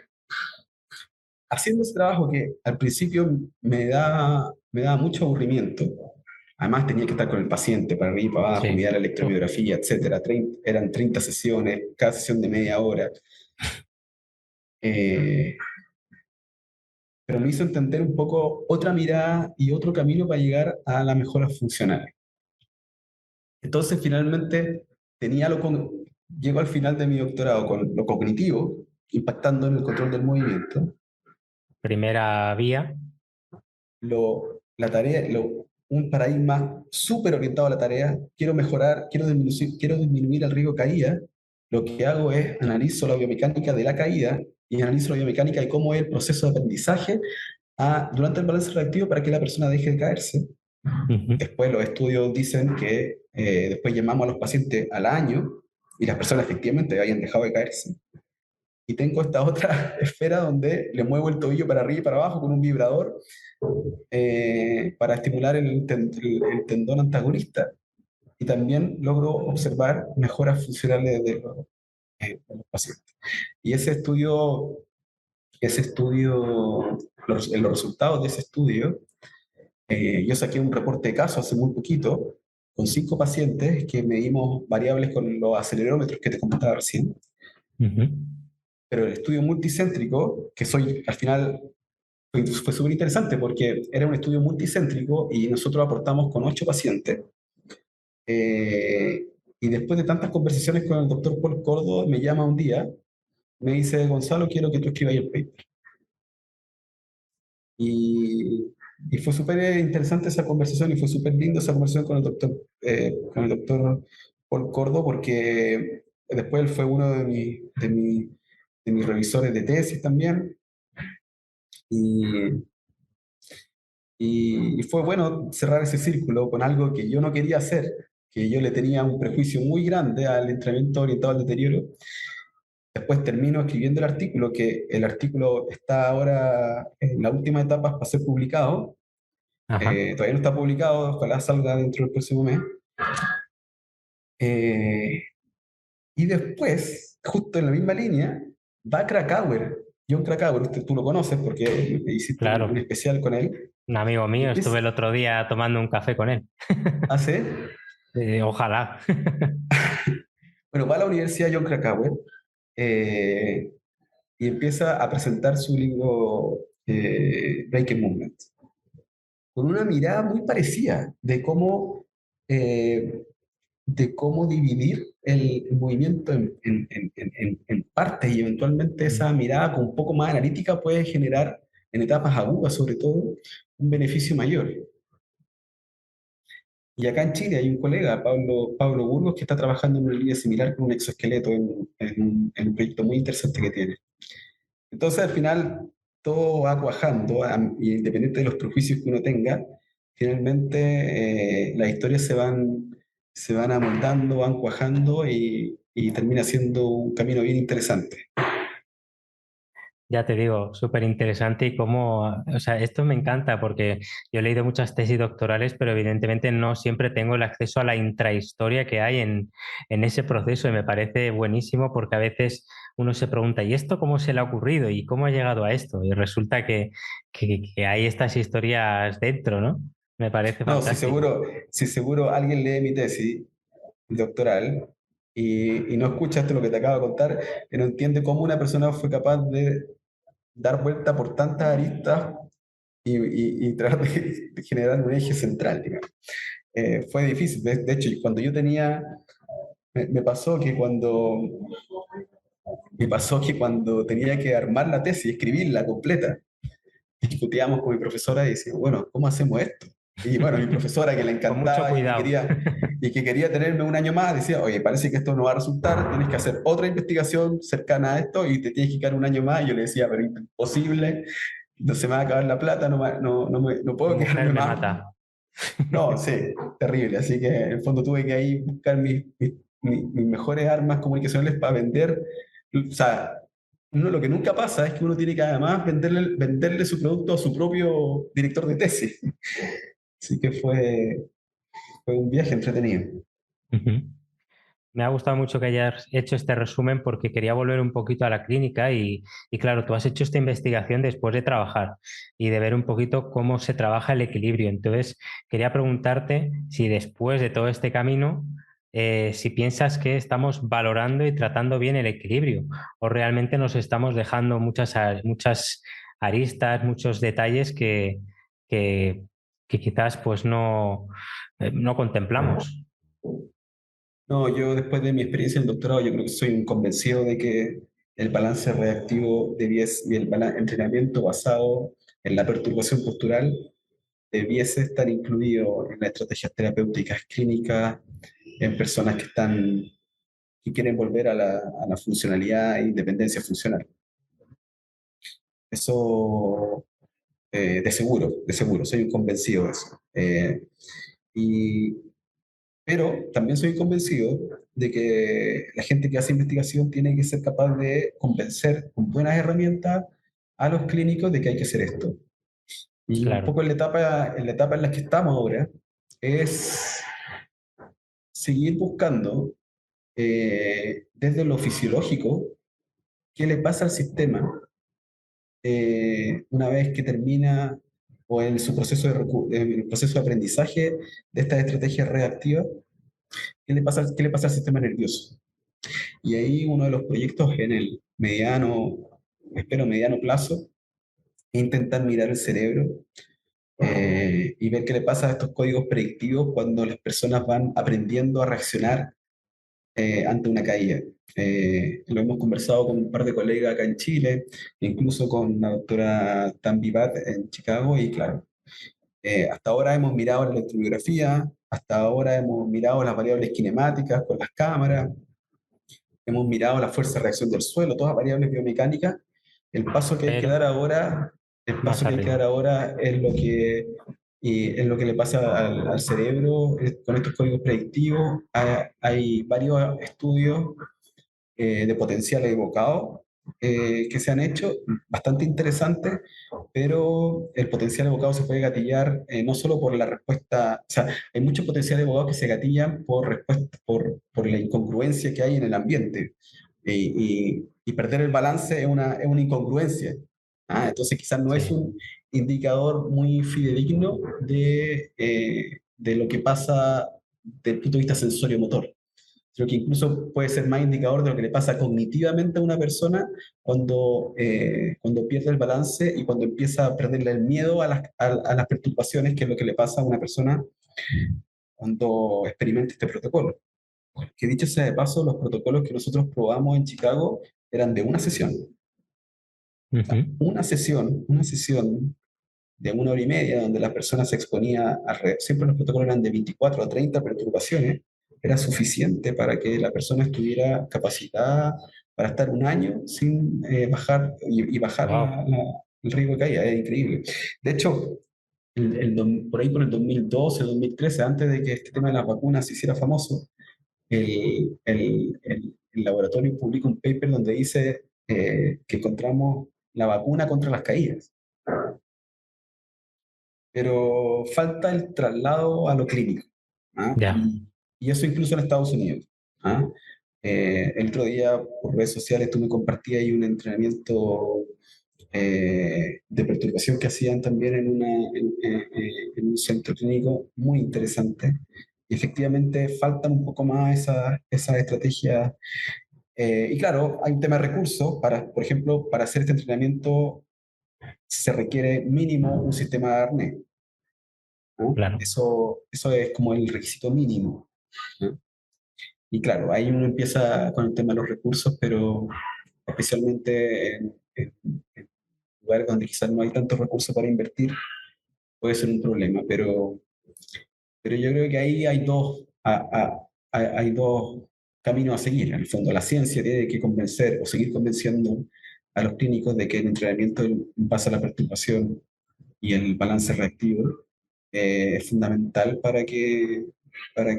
haciendo ese trabajo que al principio me da mucho aburrimiento, además tenía que estar con el paciente para arriba y para abajo, Sí. mirar la Uf. electromiografía, etcétera. Eran 30 sesiones, cada sesión de media hora. Eh, pero me hizo entender un poco otra mirada y otro camino para llegar a las mejoras funcionales. Entonces, finalmente, llego al final de mi doctorado con lo cognitivo, impactando en el control del movimiento, Primera vía. la tarea, un paradigma súper orientado a la tarea, quiero mejorar, quiero disminuir el riesgo de caída, lo que hago es analizo la biomecánica de la caída y analizo la biomecánica de cómo es el proceso de aprendizaje durante el balance reactivo para que la persona deje de caerse. Ujú. Después los estudios dicen que después llamamos a los pacientes al año y las personas efectivamente habían dejado de caerse. Y tengo esta otra esfera donde le muevo el tobillo para arriba y para abajo con un vibrador para estimular el tendón antagonista. Y también logro observar mejoras funcionales de los pacientes. Y los resultados de ese estudio, yo saqué un reporte de caso hace muy poquito con 5 pacientes que medimos variables con los acelerómetros que te comentaba recién. Ujú. Pero el estudio multicéntrico, al final fue súper interesante porque era un estudio multicéntrico y nosotros aportamos con 8 pacientes. Y después de tantas conversaciones con el doctor Paul Cordo, me llama un día, me dice, Gonzalo, quiero que tú escribas el paper. Y fue súper interesante esa conversación y fue súper lindo esa conversación con el doctor Paul Cordo porque después él fue uno de mis revisores de tesis también. Y, y fue bueno cerrar ese círculo con algo que yo no quería hacer, que yo le tenía un prejuicio muy grande al entrenamiento orientado al deterioro. Después termino escribiendo el artículo, que el artículo está ahora en la última etapa para ser publicado. Ajá. Todavía no está publicado, ojalá salga dentro del próximo mes. Eh, y después, justo en la misma línea, va Krakauer, John Krakauer, tú lo conoces porque hiciste un Claro. especial con él. Un amigo Y mío, estuve empieza, el otro día tomando un café con él. hace, Ojalá. Bueno, va a la Universidad John Krakauer eh, y empieza a presentar su libro Breaking Movement, con una mirada muy parecida eh, de cómo dividir el movimiento en partes y eventualmente esa mirada con un poco más analítica puede generar en etapas agudas sobre todo un beneficio mayor. Y acá en Chile hay un colega, Pablo Burgos, que está trabajando en una línea similar con un exoesqueleto en un proyecto muy interesante que tiene. Entonces, al final, todo va cuajando, y independiente de los prejuicios que uno tenga, finalmente las historias se van amoldando, van cuajando y termina siendo un camino bien interesante. Ya te digo, súper interesante y cómo, o sea, esto me encanta porque yo he leído muchas tesis doctorales, pero evidentemente no siempre tengo el acceso a la intrahistoria que hay en ese proceso y me parece buenísimo porque a veces uno se pregunta, ¿y esto cómo se le ha ocurrido? ¿Y cómo ha llegado a esto? Y resulta que hay estas historias dentro, ¿no? Me parece No, fantástico. si seguro alguien lee mi tesis doctoral y no escucha esto lo que te acabo de contar, que no entiende cómo una persona fue capaz de dar vuelta por tantas aristas y tratar de generar un eje central, digamos. Fue difícil. De hecho, cuando yo tenía, me pasó que tenía que armar la tesis, escribirla completa, discutíamos con mi profesora y decíamos, bueno, ¿cómo hacemos esto? Y bueno, mi profesora que le Con mucho encantaba cuidado. y que quería tenerme un año más, decía, oye, parece que esto no va a resultar, tienes que hacer otra investigación cercana a esto y te tienes que quedar un año más. Y yo le decía, pero imposible, no se me va a acabar la plata, no Mi puedo mujer quedarme me más. mata. No, sí, terrible. Así que en el fondo tuve que ahí buscar mis mejores armas comunicacionales para vender. O sea, uno lo que nunca pasa es que uno tiene que además venderle su producto a su propio director de tesis. Así que fue un viaje entretenido. Ujú. Me ha gustado mucho que hayas hecho este resumen porque quería volver un poquito a la clínica y claro, tú has hecho esta investigación después de trabajar y de ver un poquito cómo se trabaja el equilibrio. Entonces, quería preguntarte si después de todo este camino, si piensas que estamos valorando y tratando bien el equilibrio o realmente nos estamos dejando muchas aristas, muchos detalles que, que quizás pues no contemplamos. No, yo después de mi experiencia en el doctorado, yo creo que soy un convencido de que el balance reactivo y el entrenamiento basado en la perturbación postural debiese estar incluido en las estrategias terapéuticas clínicas en personas que quieren volver a la funcionalidad e independencia funcional. Eso de seguro, soy un convencido de eso. Y, pero también soy convencido de que la gente que hace investigación tiene que ser capaz de convencer con buenas herramientas a los clínicos de que hay que hacer esto. Y un Claro. poco en la etapa en la que estamos ahora es seguir buscando desde lo fisiológico qué le pasa al sistema una vez que termina o en su proceso en el proceso de aprendizaje de estas estrategias reactivas, qué le pasa al sistema nervioso. Y ahí uno de los proyectos en el espero mediano plazo, es intentar mirar el cerebro y ver qué le pasa a estos códigos predictivos cuando las personas van aprendiendo a reaccionar ante una caída. Lo hemos conversado con un par de colegas acá en Chile, incluso con la doctora Tan Vivat en Chicago, y claro, hasta ahora hemos mirado la electromiografía, hasta ahora hemos mirado las variables kinemáticas con las cámaras, hemos mirado la fuerza de reacción del suelo, todas variables biomecánicas. El paso que hay que dar Pero ahora, el más paso que hay que dar arriba. ahora es lo que le pasa al cerebro con estos códigos predictivos. Hay varios estudios de potencial evocado que se han hecho, bastante interesantes, pero el potencial evocado se puede gatillar no solo por la respuesta, o sea, hay muchos potenciales evocados que se gatillan por la incongruencia que hay en el ambiente. Y perder el balance es una incongruencia. Entonces quizás no es Sí. un indicador muy fidedigno de lo que pasa desde el punto de vista sensorio-motor. Creo que incluso puede ser más indicador de lo que le pasa cognitivamente a una persona cuando pierde el balance y cuando empieza a perderle el miedo a las perturbaciones, que es lo que le pasa a una persona cuando experimenta este protocolo. Que dicho sea de paso, los protocolos que nosotros probamos en Chicago eran de una sesión. Una sesión de 1 hora y media, donde la persona se exponía siempre los protocolos eran de 24 a 30 perturbaciones, era suficiente para que la persona estuviera capacitada para estar 1 año sin bajar y bajar Wow, el riesgo de caída. Es increíble. De hecho, por ahí por el 2012, 2013, antes de que este tema de las vacunas se hiciera famoso, el laboratorio publica un paper donde dice que encontramos la vacuna contra las caídas, pero falta el traslado a lo clínico. ¿Ah? ya, Y eso incluso en Estados Unidos. ¿Ah? El otro día por redes sociales tú me compartías ahí un entrenamiento de perturbación que hacían también en un centro clínico muy interesante. Y efectivamente faltan un poco más esas estrategias. Y claro, hay un tema de recursos. Por ejemplo, para hacer este entrenamiento se requiere mínimo un sistema de arnés, ¿no? claro. Eso es como el requisito mínimo, ¿no? Y claro, ahí uno empieza con el tema de los recursos, pero especialmente en lugares donde quizás no hay tantos recursos para invertir, puede ser un problema. Pero yo creo que ahí hay dos caminos a seguir. En el fondo, la ciencia tiene que convencer o seguir convenciendo a los clínicos de que el entrenamiento en base a la perturbación y el balance reactivo es fundamental para que, para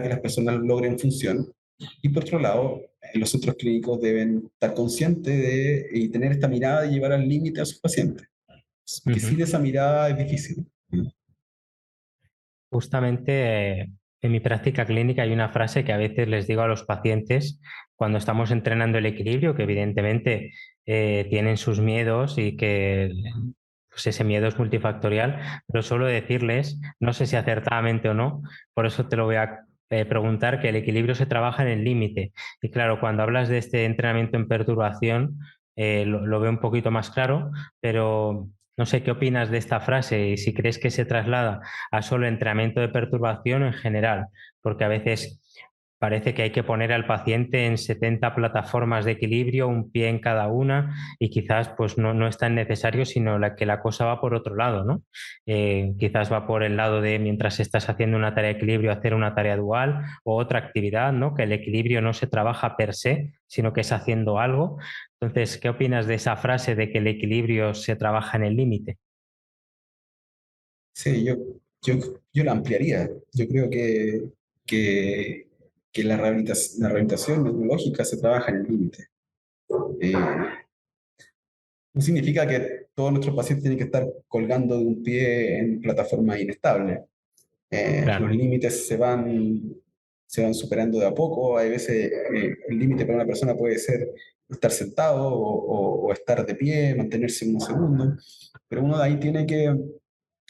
que las personas logren función. Y por otro lado, los centros clínicos deben estar conscientes y tener esta mirada de llevar al límite a sus pacientes. Porque sin esa mirada es difícil. Justamente en mi práctica clínica hay una frase que a veces les digo a los pacientes cuando estamos entrenando el equilibrio, que evidentemente tienen sus miedos y que pues ese miedo es multifactorial, pero suelo decirles, no sé si acertadamente o no, por eso te lo voy a preguntar, que el equilibrio se trabaja en el límite. Y claro, cuando hablas de este entrenamiento en perturbación, lo veo un poquito más claro, pero no sé qué opinas de esta frase y si crees que se traslada a solo entrenamiento de perturbación en general, porque a veces parece que hay que poner al paciente en 70 plataformas de equilibrio, un pie en cada una, y quizás pues no es tan necesario, sino que la cosa va por otro lado, ¿no? Quizás va por el lado de mientras estás haciendo una tarea de equilibrio, hacer una tarea dual o otra actividad, ¿no? Que el equilibrio no se trabaja per se, sino que es haciendo algo. Entonces, ¿qué opinas de esa frase de que el equilibrio se trabaja en el límite? Sí, yo la ampliaría. Yo creo que, que la rehabilitación neurológica se trabaja en el límite. Eh, no significa que todos nuestros pacientes tienen que estar colgando de un pie en plataforma inestable. Los Claro, límites se van superando de a poco. Hay veces el límite para una persona puede ser estar sentado o estar de pie, mantenerse unos segundos, pero uno de ahí tiene que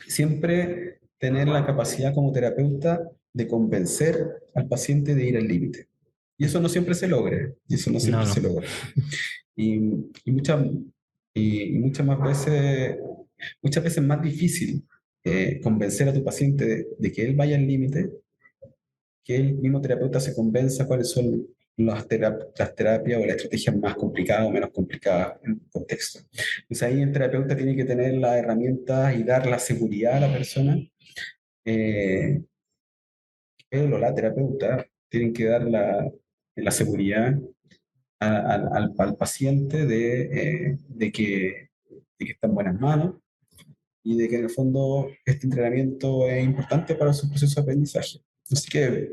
siempre tener la capacidad como terapeuta de convencer al paciente de ir al límite. Y eso no siempre se logra, y eso no no, siempre no, se logra. Y, y muchas, y muchas veces más difícil convencer a tu paciente de que él vaya al límite, que el mismo terapeuta se convenza cuáles son las terapias o las estrategias más complicadas o menos complicadas en el contexto. Entonces ahí el terapeuta tiene que tener las herramientas y dar la seguridad a la persona, eh, él o la terapeuta tienen que dar la seguridad al paciente de que está en buenas manos y de que en el fondo este entrenamiento es importante para su proceso de aprendizaje. Así que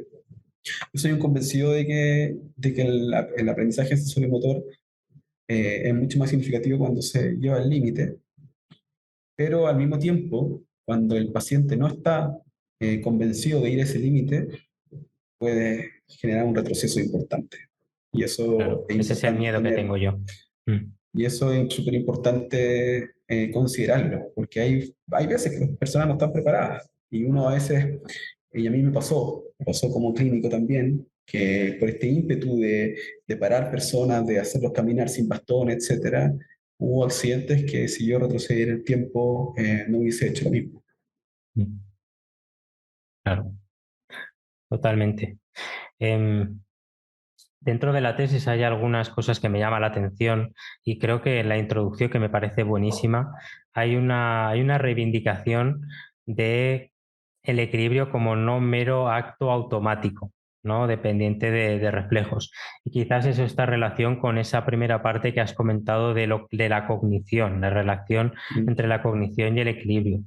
yo soy un convencido de que el aprendizaje sensorimotor es mucho más significativo cuando se lleva al límite, pero al mismo tiempo, cuando el paciente no está convencido de ir a ese límite, puede generar un retroceso importante. Y eso claro. es Ese es el importante miedo que tengo tenerlo. yo. Mm, Y eso es súper importante considerarlo, porque hay veces que las personas no están preparadas y uno a veces y a mí me pasó como clínico también, que por este ímpetu de parar personas, de hacerlos caminar sin bastón, etcétera, hubo accidentes que si yo retrocediera el tiempo no hubiese hecho lo mismo. Claro, totalmente. Dentro de la tesis hay algunas cosas que me llaman la atención y creo que en la introducción, que me parece buenísima, hay una reivindicación de el equilibrio como no mero acto automático, ¿no? Dependiente de reflejos. Y quizás eso está en relación con esa primera parte que has comentado de la cognición, la relación entre la cognición y el equilibrio.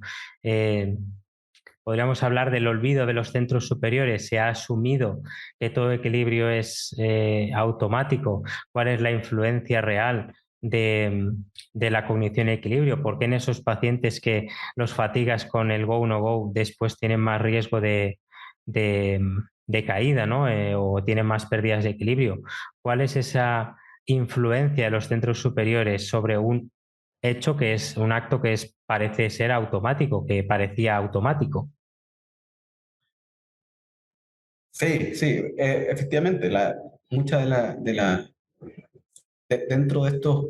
Podríamos hablar del olvido de los centros superiores. Se ha asumido que todo equilibrio es automático. ¿Cuál es la influencia real de la cognición y equilibrio? ¿Por qué en esos pacientes que los fatigas con el go no go después tienen más riesgo de, de caída, ¿no? O tienen más pérdidas de equilibrio? ¿Cuál es esa influencia de los centros superiores sobre un hecho que es un acto que parece ser automático, que parecía automático? Sí, sí, efectivamente, muchas dentro de estos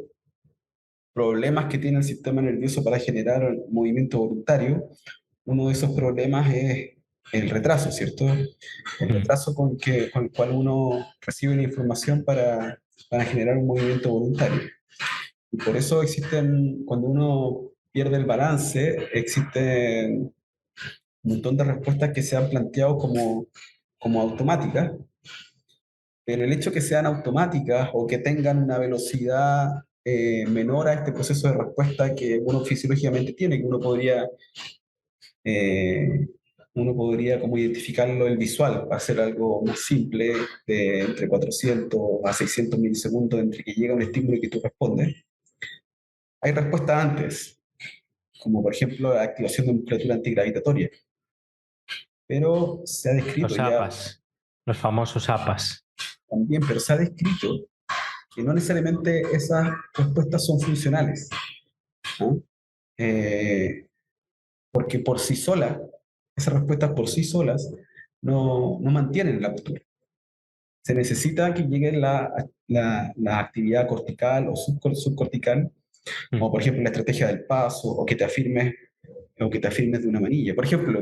problemas que tiene el sistema nervioso para generar movimiento voluntario, uno de esos problemas es el retraso, ¿cierto? El retraso con el cual uno recibe la información para generar un movimiento voluntario. Y por eso existen, cuando uno pierde el balance, existen un montón de respuestas que se han planteado como automáticas, pero el hecho que sean automáticas o que tengan una velocidad menor a este proceso de respuesta que uno fisiológicamente tiene, que eh, uno podría como identificarlo el visual, hacer algo más simple, de entre 400 a 600 milisegundos entre que llega un estímulo y que tú respondes. Hay respuestas antes, como por ejemplo la activación de musculatura antigravitatoria, pero se ha descrito Los ya APAs, los famosos APAs. también, pero se ha descrito que no necesariamente esas respuestas son funcionales, ¿no? Porque por sí solas, esas respuestas por sí solas no mantienen la postura. Se necesita que llegue la actividad cortical o subcortical, como por ejemplo la estrategia del paso, o que te afirmes de una manilla. Por ejemplo,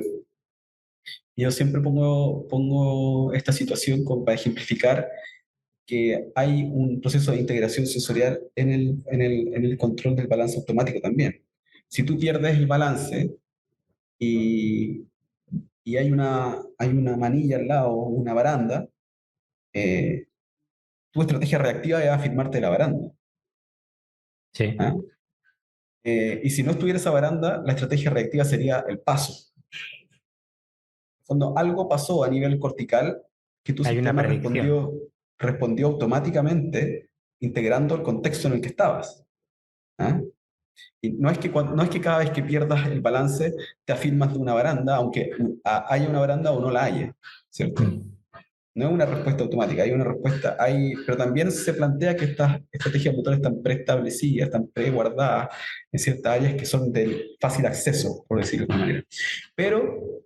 yo siempre pongo esta situación como para ejemplificar que hay un proceso de integración sensorial en el control del balance automático también. Si tú pierdes el balance y, y hay una manilla al lado, una baranda, eh, tu estrategia reactiva es afirmarte de la baranda. Sí. ¿Ah? Y si no estuviera esa baranda, la estrategia reactiva sería el paso. Cuando algo pasó a nivel cortical, que tu Hay una sistema predicción. respondió automáticamente integrando el contexto en el que estabas. ¿Ah? Y no es que cada vez que pierdas el balance te afirmas de una baranda, aunque haya una baranda o no la haya, ¿cierto? No es una respuesta automática, hay una respuesta, pero también se plantea que estas estrategias motoras están preestablecidas, están preguardadas en ciertas áreas que son de fácil acceso, por decirlo de alguna manera. Pero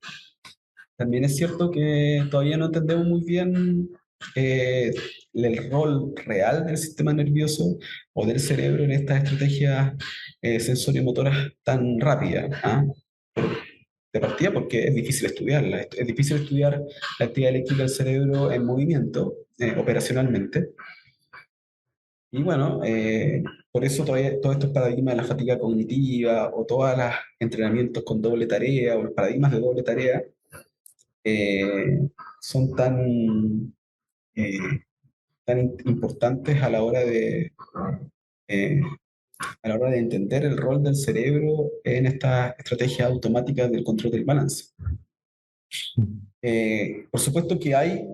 también es cierto que todavía no entendemos muy bien eh, el rol real del sistema nervioso o del cerebro en estas estrategias sensoriomotoras tan rápidas. ¿Ah? De partida porque es difícil estudiarla. Es difícil estudiar la actividad eléctrica del cerebro en movimiento, operacionalmente. Y bueno, por eso todavía todos estos paradigmas de la fatiga cognitiva o todos los entrenamientos con doble tarea o los paradigmas de doble tarea eh, son eh, tan importantes eh, a la hora de entender el rol del cerebro en estas estrategias automáticas del control del balance. Por supuesto que hay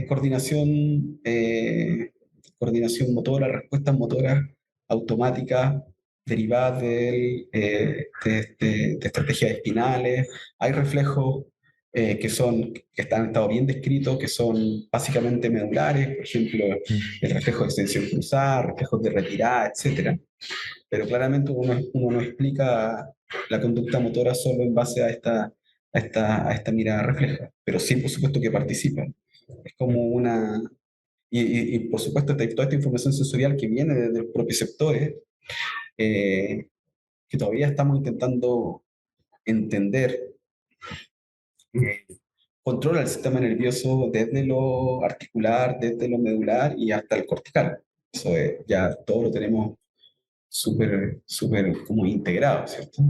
coordinación, coordinación motora, respuestas motoras automáticas derivadas de estrategias espinales. Hay reflejos que han estado bien descritos, que son básicamente medulares, por ejemplo, el reflejo de extensión cruzada, reflejos de retirada, etc. Pero claramente uno no explica la conducta motora solo en base a a esta mirada refleja, pero sí, por supuesto que participan. Es como una... Y por supuesto, toda esta información sensorial que viene desde los propios sectores, eh, que todavía estamos intentando entender, eh, controla el sistema nervioso desde lo articular, desde lo medular y hasta el cortical. Eso es, ya todo lo tenemos súper como integrado, ¿cierto?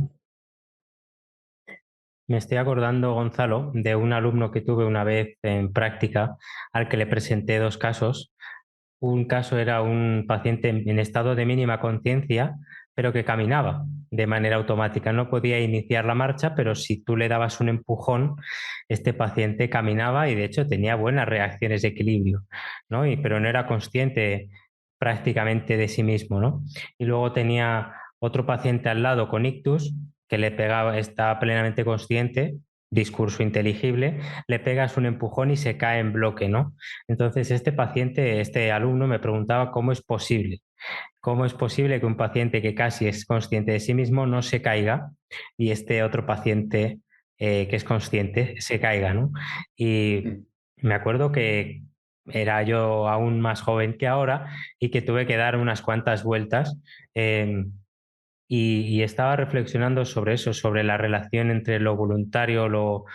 Me estoy acordando, Gonzalo, de un alumno que tuve una vez en práctica al que le presenté dos casos. Un caso era un paciente en estado de mínima conciencia, pero que caminaba de manera automática. No podía iniciar la marcha, pero si tú le dabas un empujón, este paciente caminaba y de hecho tenía buenas reacciones de equilibrio, ¿no? Pero no era consciente prácticamente de sí mismo, ¿no? Y luego tenía otro paciente al lado con ictus que le pegaba, está plenamente consciente, discurso inteligible, le pegas un empujón y se cae en bloque, ¿no? Entonces, este paciente, este alumno me preguntaba cómo es posible que un paciente que casi es consciente de sí mismo no se caiga y este otro paciente que es consciente se caiga, ¿no? Y Mm. me acuerdo que era yo aún más joven que ahora y que tuve que dar unas cuantas vueltas. eh, y estaba reflexionando sobre eso, sobre la relación entre lo voluntario, lo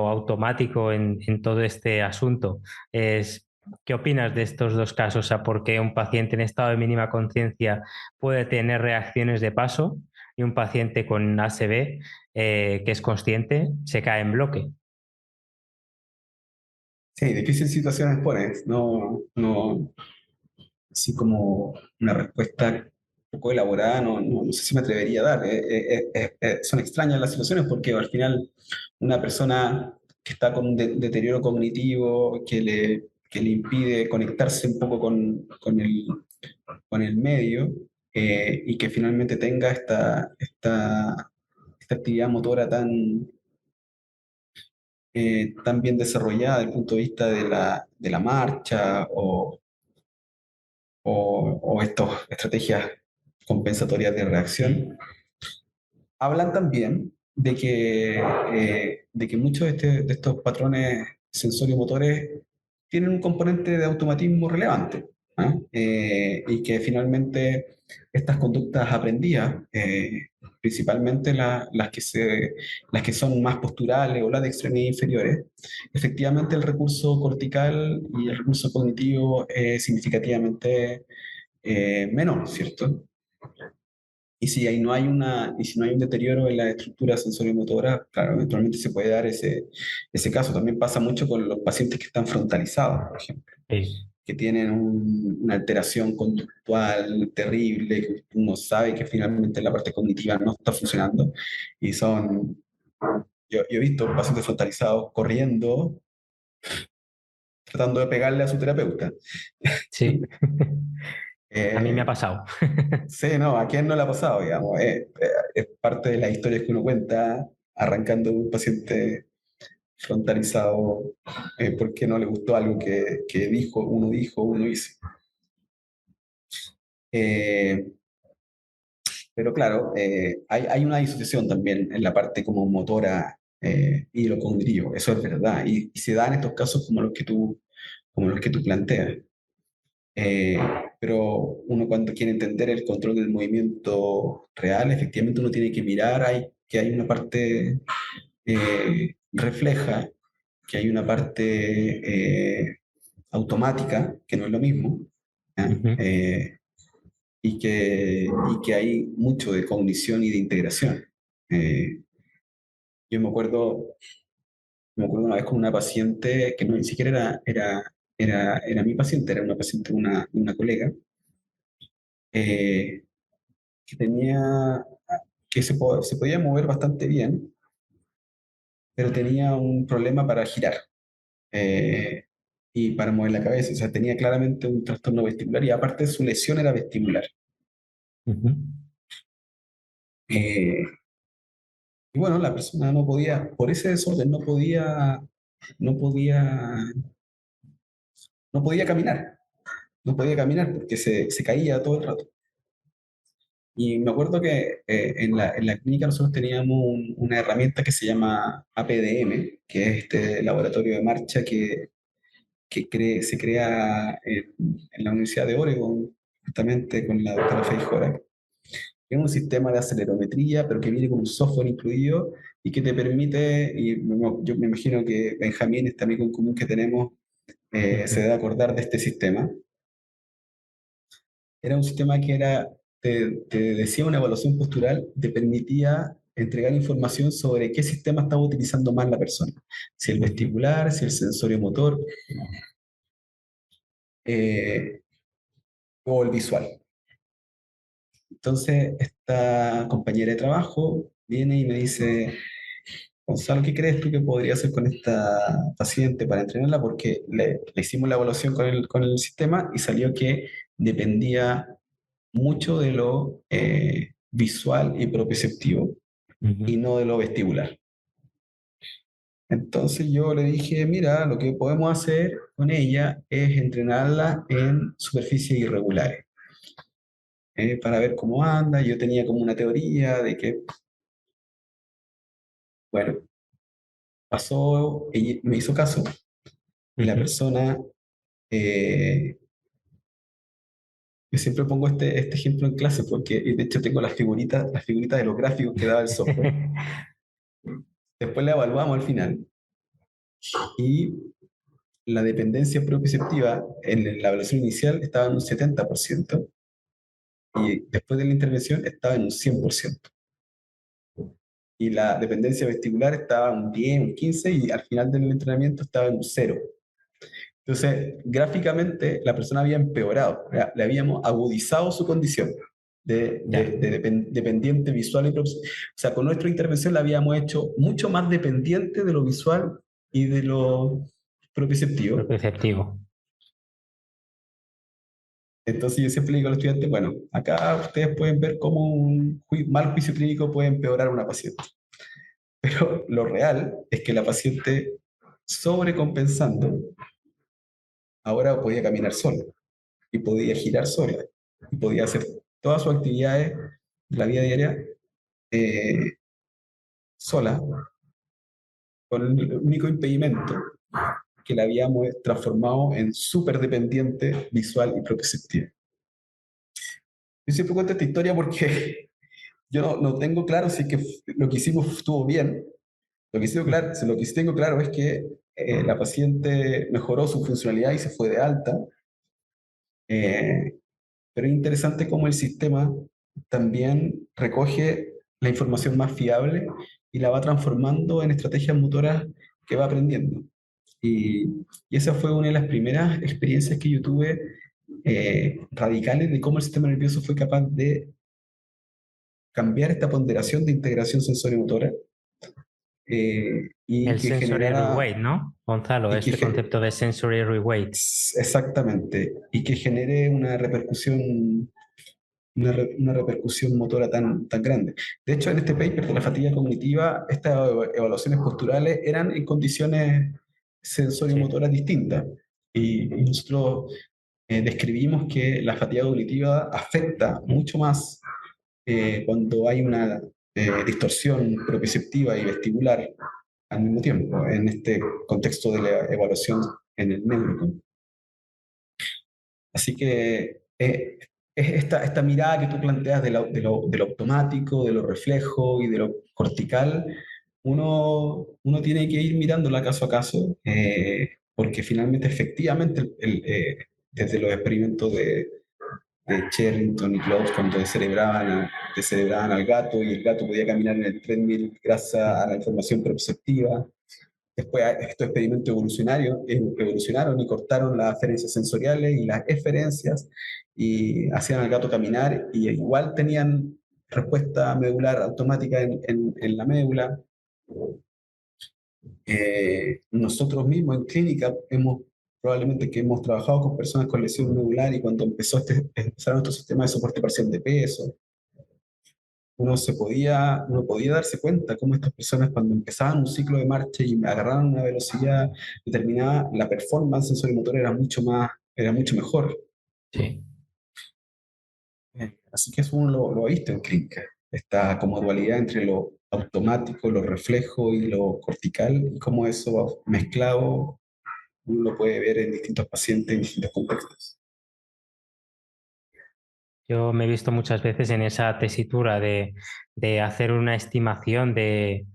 automático en todo este asunto. Es, ¿qué opinas de estos dos casos? O sea, ¿por qué un paciente en estado de mínima conciencia puede tener reacciones de paso y un paciente con ASB que es consciente se cae en bloque? Sí, difícil situaciones pones, no, así como una respuesta un poco elaborada, no sé si me atrevería a dar. Son extrañas las situaciones porque al final una persona que está con un deterioro cognitivo que le impide conectarse un poco con el medio, y que finalmente tenga esta actividad motora tan bien desarrollada desde el punto de vista de la marcha o estas estrategias compensatorias de reacción, hablan también de que muchos de estos patrones sensorio-motores tienen un componente de automatismo relevante, ¿ah? Y que finalmente estas conductas aprendidas, principalmente las que son más posturales o las de extremidades inferiores, efectivamente el recurso cortical y el recurso cognitivo es significativamente menor, ¿cierto? Y si no hay un deterioro en la estructura sensoriomotora, claro, eventualmente se puede dar ese caso. También pasa mucho con los pacientes que están frontalizados, por ejemplo, Sí. que tienen una alteración conductual terrible, que uno sabe que finalmente la parte cognitiva no está funcionando. Y yo he visto pacientes frontalizados corriendo, tratando de pegarle a su terapeuta. Sí. A mí me ha Eh, pasado. Sí, no, ¿a quién no le ha pasado, digamos? Es parte de las historias que uno cuenta arrancando de un paciente frontalizado, porque no le gustó algo que uno hizo. Eh, pero claro, hay una disociación también en la parte como motora, y lo cognitivo, eso es verdad, y se da en estos casos como los que tú planteas. Eh, pero uno cuando quiere entender el control del movimiento real, efectivamente uno tiene que mirar que hay una parte refleja, que hay una parte automática, que no es lo mismo, ¿ya? Ujú. Y que hay mucho de cognición y de integración. Eh, yo me acuerdo una vez con una paciente que no ni siquiera era mi paciente, era una paciente de una colega, eh, que se podía mover bastante bien, pero tenía un problema para girar, eh, y para mover la cabeza. O sea, tenía claramente un trastorno vestibular y aparte su lesión era vestibular. Ujú. Eh, y bueno, la persona no podía, por ese desorden, no podía, no podía caminar, no podía caminar porque se caía todo el rato. Y me acuerdo que en la clínica nosotros teníamos una herramienta que se llama APDM, que es este laboratorio de marcha se crea en la Universidad de Oregon, justamente con la doctora Faith Horak. Es un sistema de acelerometría, pero que viene con un software incluido y que te permite, yo me imagino que Benjamín, este amigo en común que tenemos, se debe acordar de este sistema. Era un sistema que te decía una evaluación postural, te permitía entregar información sobre qué sistema estaba utilizando más la persona, si el vestibular, si el sensorio motor eh, o el visual. Entonces, esta compañera de trabajo viene y me dice, Gonzalo, ¿qué crees tú que podría hacer con esta paciente para entrenarla? Porque le hicimos la evaluación con el sistema y salió que dependía mucho de lo visual y propioceptivo y no de lo vestibular. Entonces yo le dije, mira, lo que podemos hacer con ella es entrenarla en superficies irregulares, para ver cómo anda. Yo tenía como una teoría de que, bueno, pasó, ella me hizo caso y la persona, eh, yo siempre pongo este ejemplo en clase porque de hecho tengo las figuritas de los gráficos que daba el software. Después la evaluamos al final y la dependencia propioceptiva en la evaluación inicial estaba en un 70% y después de la intervención estaba en un 100%. Y la dependencia vestibular estaba en un 10, un 15 y al final del entrenamiento estaba en un 0. Entonces, gráficamente la persona había empeorado, le habíamos agudizado su condición dependiente visual y o sea, con nuestra intervención la habíamos hecho mucho más dependiente de lo visual y de lo propioceptivo. Propioceptivo. Entonces yo siempre le digo a los estudiantes, bueno, acá ustedes pueden ver cómo un mal juicio clínico puede empeorar a una paciente. Pero lo real es que la paciente, sobrecompensando, ahora podía caminar sola y podía girar sola y podía hacer todas sus actividades de la vida diaria eh, sola, con el único impedimento que la habíamos transformado en súper dependiente visual y propioceptiva. Yo siempre cuento esta historia porque yo no tengo claro si es que lo que hicimos estuvo bien. Lo que sí tengo claro es que la paciente mejoró su funcionalidad y se fue de alta, pero es interesante cómo el sistema también recoge la información más fiable y la va transformando en estrategias motoras que va aprendiendo. Y, y esa fue una de las primeras experiencias que yo tuve radicales de cómo el sistema nervioso fue capaz de cambiar esta ponderación de integración sensorio-motora y El que sensory generara, reweight, ¿no, Gonzalo? y que Este concepto de sensory reweight. exactamente, y que genere una repercusión, una repercusión motora tan grande. De hecho, en este paper de la fatiga cognitiva, estas evaluaciones posturales eran en condiciones sensorio-motoras distintas. Y nosotros describimos que la fatiga cognitiva afecta mucho más cuando hay una distorsión propioceptiva y vestibular al mismo tiempo, en este contexto de la evaluación en el neuro. Así que es esta mirada que tú planteas de lo automático, de lo reflejo y de lo cortical, uno tiene que ir mirándola caso a caso, porque finalmente, efectivamente, desde los experimentos de Sherrington y Close, cuando descerebraban al gato y el gato podía caminar en el treadmill gracias a la información perceptiva. Después estos experimentos evolucionaron y cortaron las aferencias sensoriales y las eferencias y hacían al gato caminar y igual tenían respuesta medular automática en la médula. Nosotros mismos en clínica probablemente que hemos trabajado con personas con lesión medular y cuando empezaron estos sistemas de soporte parcial de peso, uno podía darse cuenta cómo estas personas cuando empezaban un ciclo de marcha y agarraban una velocidad determinada, la performance sensorimotora era mucho mejor. Sí. Así que eso uno lo ha visto en clínica, esta como dualidad entre lo automático, lo reflejo y lo cortical, y cómo eso mezclado uno lo puede ver en distintos pacientes, en distintos contextos. Yo me he visto muchas veces en esa tesitura de hacer una estimación de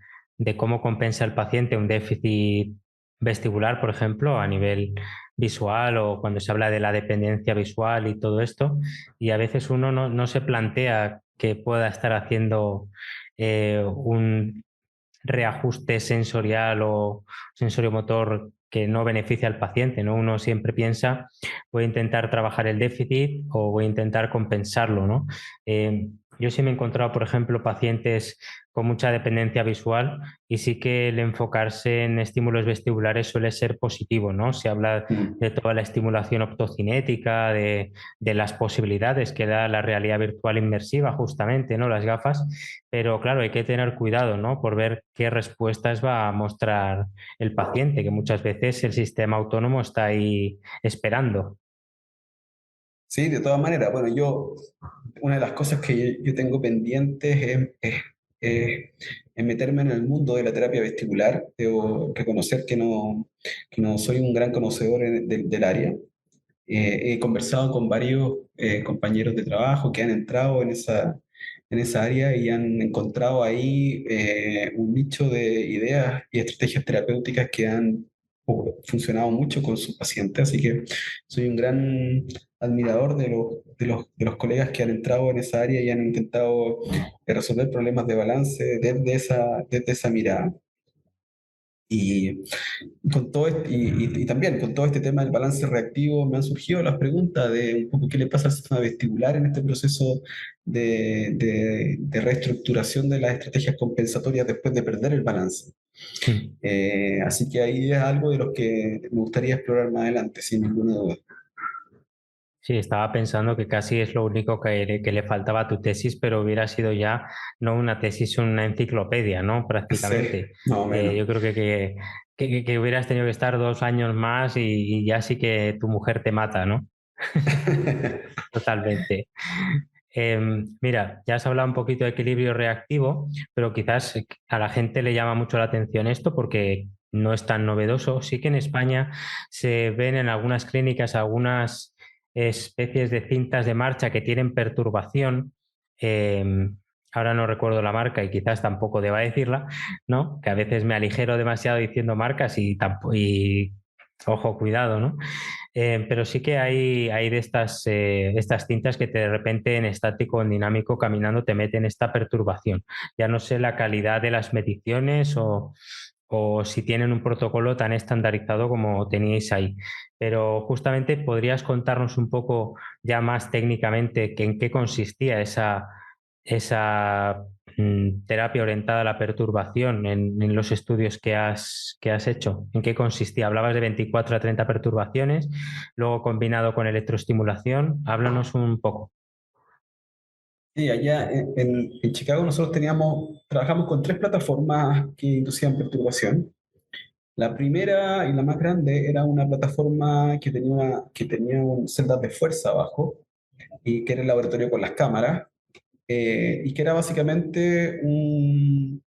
cómo compensa el paciente un déficit vestibular, por ejemplo, a nivel visual o cuando se habla de la dependencia visual y todo esto. Y a veces uno no se plantea que pueda estar haciendo un reajuste sensorial o sensoriomotor que no beneficia al paciente, ¿no? Uno siempre piensa, voy a intentar trabajar el déficit o voy a intentar compensarlo, ¿no? Yo sí me he encontrado, por ejemplo, pacientes con mucha dependencia visual y sí que el enfocarse en estímulos vestibulares suele ser positivo, ¿no? Se habla Mm. de toda la estimulación optocinética, de las posibilidades que da la realidad virtual inmersiva, justamente, ¿no? Las gafas, pero claro, hay que tener cuidado, ¿no? Por ver qué respuestas va a mostrar el paciente, que muchas veces el sistema autónomo está ahí esperando. Sí, de todas maneras, bueno, una de las cosas que yo tengo pendientes es- es meterme en el mundo de la terapia vestibular. Debo reconocer que no soy un gran conocedor del área. He conversado con varios compañeros de trabajo que han entrado en esa área y han encontrado ahí un nicho de ideas y estrategias terapéuticas que han funcionado mucho con sus pacientes. Así que soy un gran admirador de los colegas que han entrado en esa área y han intentado resolver problemas de balance desde esa mirada. Y y también con todo este tema del balance reactivo me han surgido las preguntas de un poco qué le pasa al sistema vestibular en este proceso de reestructuración de las estrategias compensatorias después de perder el balance. Mm. Así que ahí es algo de lo que me gustaría explorar más adelante, sin ninguna duda. Sí, estaba pensando que casi es lo único que le faltaba a tu tesis, pero hubiera sido ya no una tesis, una enciclopedia, ¿no? Sí, Prácticamente. más o menos. Yo creo que hubieras tenido que estar 2 años más y ya sí que tu mujer te mata, ¿no? Totalmente. Mira, ya has hablado un poquito de equilibrio reactivo, pero quizás a la gente le llama mucho la atención esto porque no es tan novedoso. Sí que en España se ven en algunas clínicas algunas especies de cintas de marcha que tienen perturbación. Ahora no recuerdo la marca y quizás tampoco deba decirla, ¿no? Que a veces me aligero demasiado diciendo marcas y ojo, cuidado, ¿no? Pero sí que hay de estas cintas que de repente en estático o en dinámico caminando te meten esta perturbación. Ya no sé la calidad de las mediciones o si tienen un protocolo tan estandarizado como teníais ahí. Pero justamente podrías contarnos un poco ya más técnicamente en qué consistía esa terapia orientada a la perturbación en los estudios que has hecho. ¿En qué consistía? Hablabas de 24 a 30 perturbaciones, luego combinado con electroestimulación. Háblanos un poco. Sí, allá en Chicago nosotros trabajamos con tres plataformas que inducían perturbación. La primera y la más grande era una plataforma que tenía celdas de fuerza abajo y que era el laboratorio con las cámaras y que era básicamente un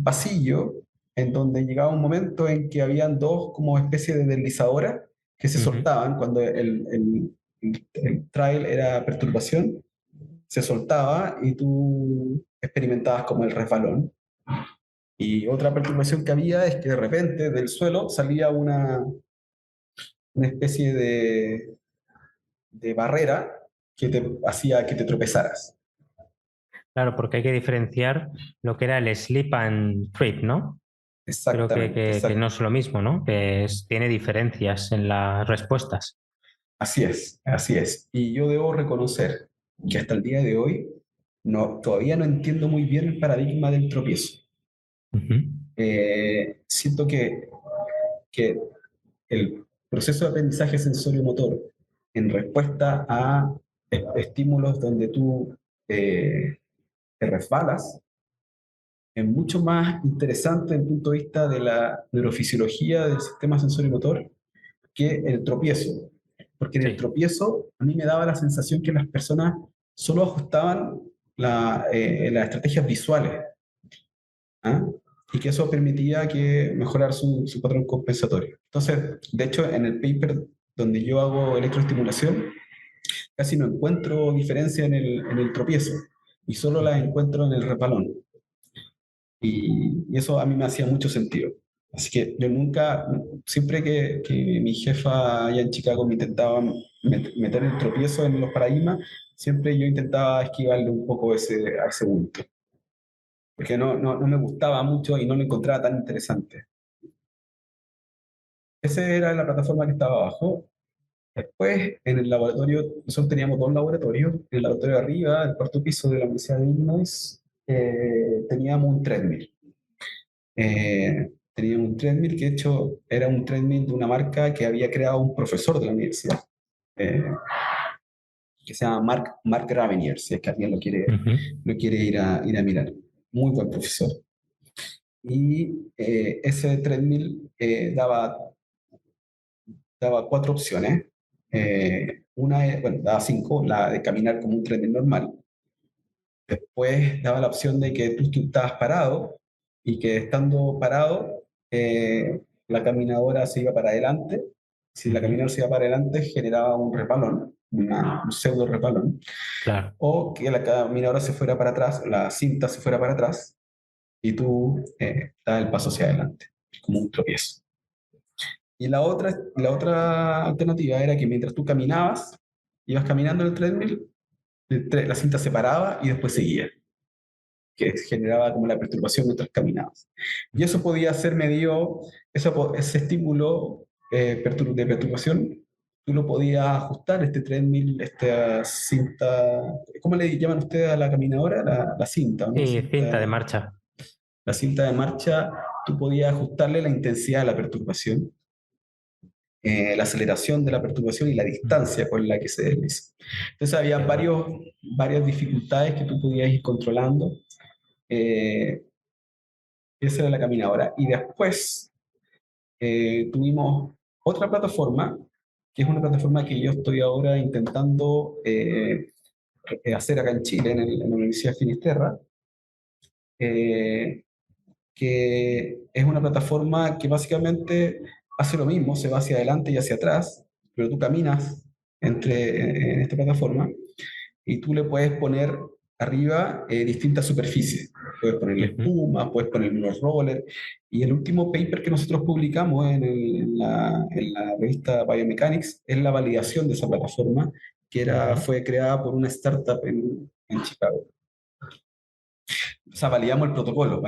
pasillo en donde llegaba un momento en que habían dos como especie de deslizadoras que se Ujú. soltaban cuando el trial era perturbación, se soltaba y tú experimentabas como el resbalón. Y otra perturbación que había es que de repente del suelo salía una especie de barrera que te hacía que te tropezaras. Claro, porque hay que diferenciar lo que era el sleep and trip, ¿no? Creo Exactamente, que no es lo mismo, ¿no? Tiene diferencias en las respuestas. así es, así es. Y yo debo reconocer que hasta el día de hoy todavía no entiendo muy bien el paradigma del tropiezo. Ujú. Siento que el proceso de aprendizaje sensorio-motor en respuesta a estímulos donde tú te resbalas es mucho más interesante desde el punto de vista de la neurofisiología del sistema sensorio-motor que el tropiezo. Porque en el Sí. tropiezo a mí me daba la sensación que las personas solo ajustaban las estrategias visuales, ¿ah? Y que eso permitía que mejorar su patrón compensatorio. Entonces, de hecho, en el paper donde yo hago electroestimulación, casi no encuentro diferencia en el tropiezo y solo la encuentro en el repalón. Y eso a mí me hacía mucho sentido. Así que yo nunca, siempre que mi jefa allá en Chicago me intentaba meter el tropiezo en los paradigmas, siempre yo intentaba esquivarle un poco a ese bulto, porque no me gustaba mucho y no lo encontraba tan interesante. Esa era la plataforma que estaba abajo. Después, en el laboratorio, nosotros teníamos dos laboratorios. En el laboratorio de arriba, el cuarto piso de la Universidad de Illinois, teníamos un treadmill. Teníamos un treadmill que de hecho era un treadmill de una marca que había creado un profesor de la universidad, eh, que se llama Mark Gravenier, si es que alguien lo quiere ir a mirar. Muy buen profesor. Y ese treadmill daba cuatro opciones. Bueno, daba cinco, la de caminar como un treadmill normal. Después daba la opción de que tú estabas parado y que estando parado, la caminadora se iba para adelante. Si la caminadora se iba para adelante, generaba un repalón, un pseudo repalón. Claro. O que la caminadora se fuera para atrás, la cinta se fuera para atrás y tú das el paso hacia adelante, como un tropiezo. Y la otra alternativa era que mientras tú caminabas, ibas caminando en el treadmill, la cinta se paraba y después seguía, que generaba como la perturbación mientras caminabas. Y eso podía ser medido, ese estímulo de perturbación, tú lo podías ajustar, este treadmill, esta cinta, ¿cómo le llaman ustedes a la caminadora? La cinta, ¿no? Sí, cinta de marcha. La cinta de marcha, tú podías ajustarle la intensidad de la perturbación, la aceleración de la perturbación y la distancia con la que se desliza. Entonces había varias dificultades que tú podías ir controlando. Esa era la caminadora. Y después tuvimos otra plataforma, que es una plataforma que yo estoy ahora intentando hacer acá en Chile, en la Universidad de Finisterra, que es una plataforma que básicamente hace lo mismo, se va hacia adelante y hacia atrás, pero tú caminas en esta plataforma y tú le puedes poner arriba distintas superficies. Puedes ponerle espuma, puedes ponerle unos rollers. Y el último paper que nosotros publicamos en la revista Biomechanics es la validación de esa plataforma, que fue creada por una startup en Chicago. O sea, validamos el protocolo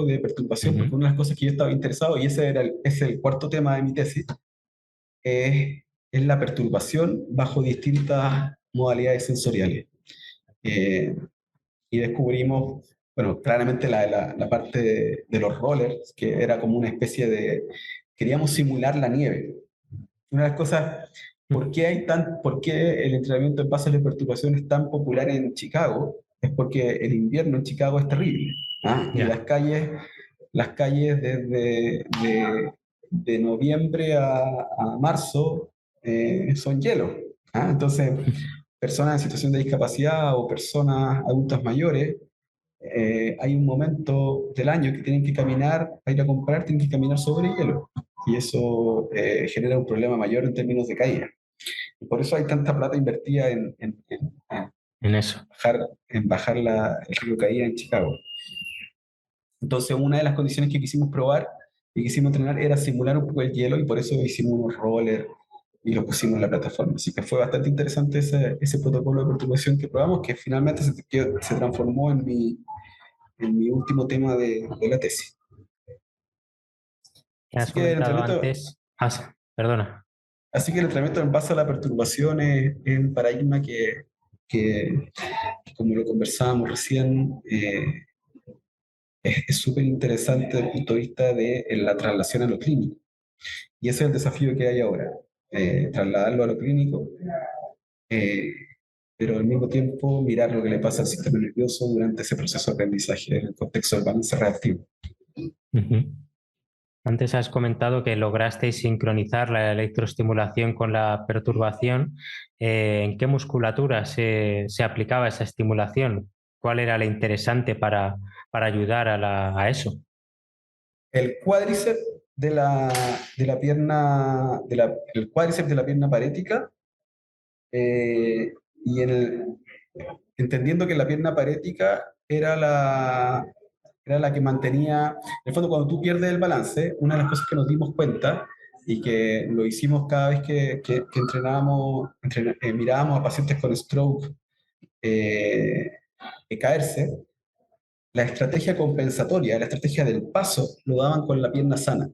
de perturbación, porque una de las cosas que yo estaba interesado, y ese es el cuarto tema de mi tesis, es la perturbación bajo distintas modalidades sensoriales. Y descubrimos, bueno, claramente la parte de los rollers, que era como una especie de... Queríamos simular la nieve. Una de las cosas, ¿por qué el entrenamiento en bases de perturbación es tan popular en Chicago? Es porque el invierno en Chicago es terrible, ¿ah? Y las calles de noviembre a marzo son hielo, ¿ah? Entonces, personas en situación de discapacidad o personas adultas mayores, hay un momento del año que tienen que caminar, para ir a comprar, tienen que caminar sobre hielo. Y eso genera un problema mayor en términos de caída. Y por eso hay tanta plata invertida En eso. en bajar el río caída en Chicago. Entonces, una de las condiciones que quisimos probar y quisimos entrenar era simular un poco el hielo, y por eso hicimos unos rollers y lo pusimos en la plataforma. Así que fue bastante interesante ese protocolo de perturbación que probamos, que finalmente se transformó en mi último tema de la tesis. Has comentado antes. Perdona. Así que el entrenamiento en base a la perturbación es un paradigma que, como lo conversábamos recién, es súper interesante desde el punto de vista de la traslación a lo clínico. Y ese es el desafío que hay ahora, trasladarlo a lo clínico, pero al mismo tiempo mirar lo que le pasa al sistema nervioso durante ese proceso de aprendizaje en el contexto del balance reactivo. Antes has comentado que lograsteis sincronizar la electroestimulación con la perturbación. ¿En qué musculatura se aplicaba esa estimulación? ¿Cuál era la interesante para ayudar a eso? El cuádriceps de la pierna, el cuádriceps de la pierna parética, eh, y entendiendo que la pierna parética era la que mantenía, en el fondo cuando tú pierdes el balance, una de las cosas que nos dimos cuenta y que lo hicimos cada vez que entrenábamos, mirábamos a pacientes con stroke eh, caerse, la estrategia compensatoria, la estrategia del paso, lo daban con la pierna sana.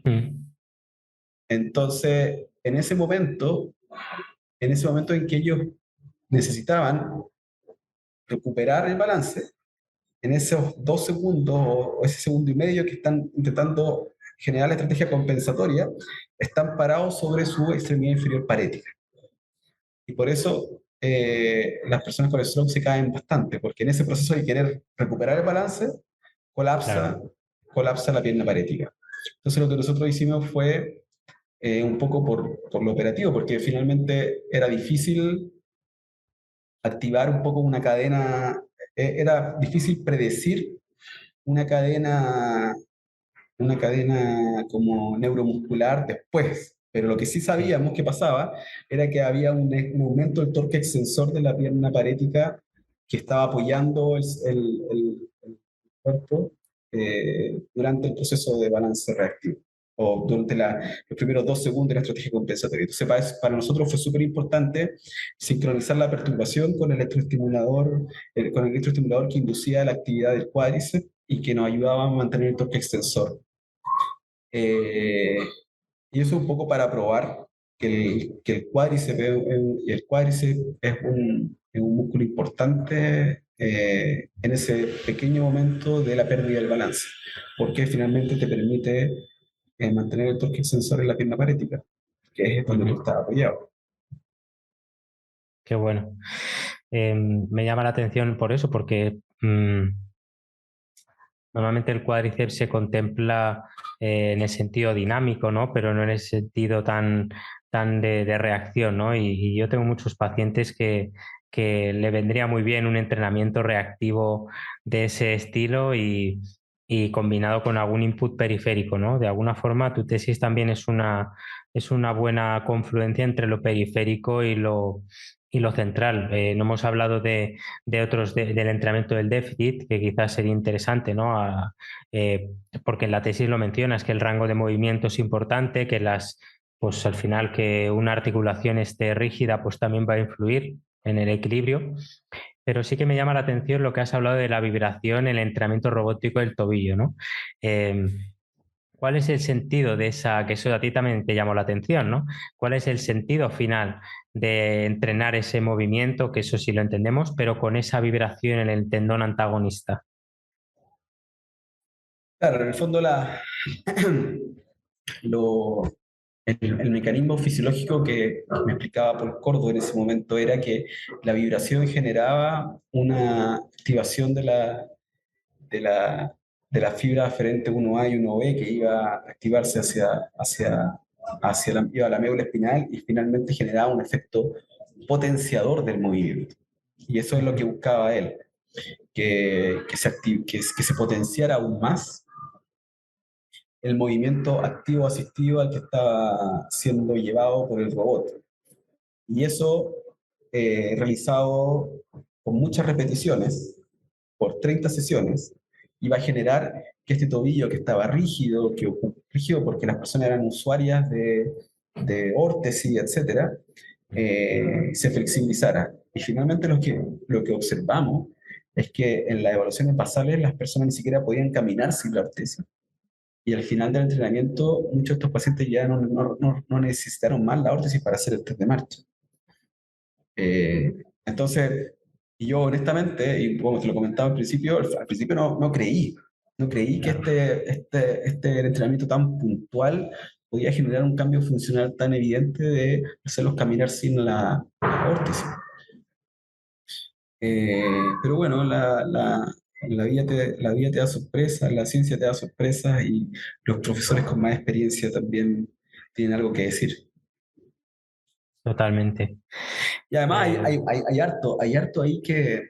Mm. Entonces, en ese momento en que ellos necesitaban recuperar el balance, en esos 2 segundos o ese segundo y medio que están intentando generar la estrategia compensatoria, están parados sobre su extremidad inferior parética. Y por eso las personas con stroke se caen bastante, porque en ese proceso de querer recuperar el balance, colapsa, Claro. colapsa la pierna parética. Entonces lo que nosotros hicimos fue un poco por lo operativo, porque finalmente era difícil activar un poco una cadena, era difícil predecir una cadena, una cadena como neuromuscular después. Pero lo que sí Sí. sabíamos que pasaba era que había un aumento del torque extensor de la pierna parética que estaba apoyando el cuerpo durante el proceso de balance reactivo o durante los primeros 2 segundos de la estrategia compensatoria. Entonces, para nosotros fue súper importante sincronizar la perturbación con el electroestimulador que inducía la actividad del cuádriceps y que nos ayudaba a mantener el torque extensor. Eh, y eso un poco para probar que el cuádriceps, es un músculo importante en ese pequeño momento de la pérdida del balance, porque finalmente te permite mantener el torque extensor en la pierna parética, que es donde tú Ujú. estás apoyado. Qué bueno. Me llama la atención por eso, porque normalmente el cuádriceps se contempla en el sentido dinámico, ¿no? Pero no en el sentido tan de reacción, ¿no? Y yo tengo muchos pacientes que le vendría muy bien un entrenamiento reactivo de ese estilo y combinado con algún input periférico, ¿no? De alguna forma, tu tesis también es una buena confluencia entre lo periférico y lo central. No hemos hablado de otros del entrenamiento del déficit, que quizás sería interesante, ¿no? Porque en la tesis lo mencionas, que el rango de movimiento es importante, que pues al final que una articulación esté rígida, pues también va a influir en el equilibrio. Pero sí que me llama la atención lo que has hablado de la vibración en el entrenamiento robótico del tobillo, ¿no? Eh, ¿Cuál es el sentido de esa, que eso a ti también te llamó la atención, ¿no? ¿Cuál es el sentido final de entrenar ese movimiento, que eso sí lo entendemos, pero con esa vibración en el tendón antagonista? Claro, en el fondo lo, el mecanismo fisiológico que me explicaba Paul Cordo en ese momento era que la vibración generaba una activación de la, de la fibra aferente 1A y 1B que iba a activarse iba a la médula espinal y finalmente generaba un efecto potenciador del movimiento. Y eso es lo que buscaba él, que se potenciara aún más el movimiento activo-asistivo al que estaba siendo llevado por el robot. Y eso realizado con muchas repeticiones, por 30 sesiones, iba a generar que este tobillo que estaba rígido porque las personas eran usuarias de órtesis, etcétera, se flexibilizara. Y finalmente lo que observamos es que en las evaluaciones basales las personas ni siquiera podían caminar sin la órtesis. Y al final del entrenamiento, muchos de estos pacientes ya no necesitaron más la órtesis para hacer el test de marcha. Entonces, y yo honestamente, y como te lo comentaba al principio no creí que Claro. este entrenamiento tan puntual podía generar un cambio funcional tan evidente de hacerlos caminar sin la órtesis. Pero bueno, la vida te da sorpresas, la ciencia te da sorpresas y los profesores con más experiencia también tienen algo que decir. Totalmente. Y además hay harto ahí que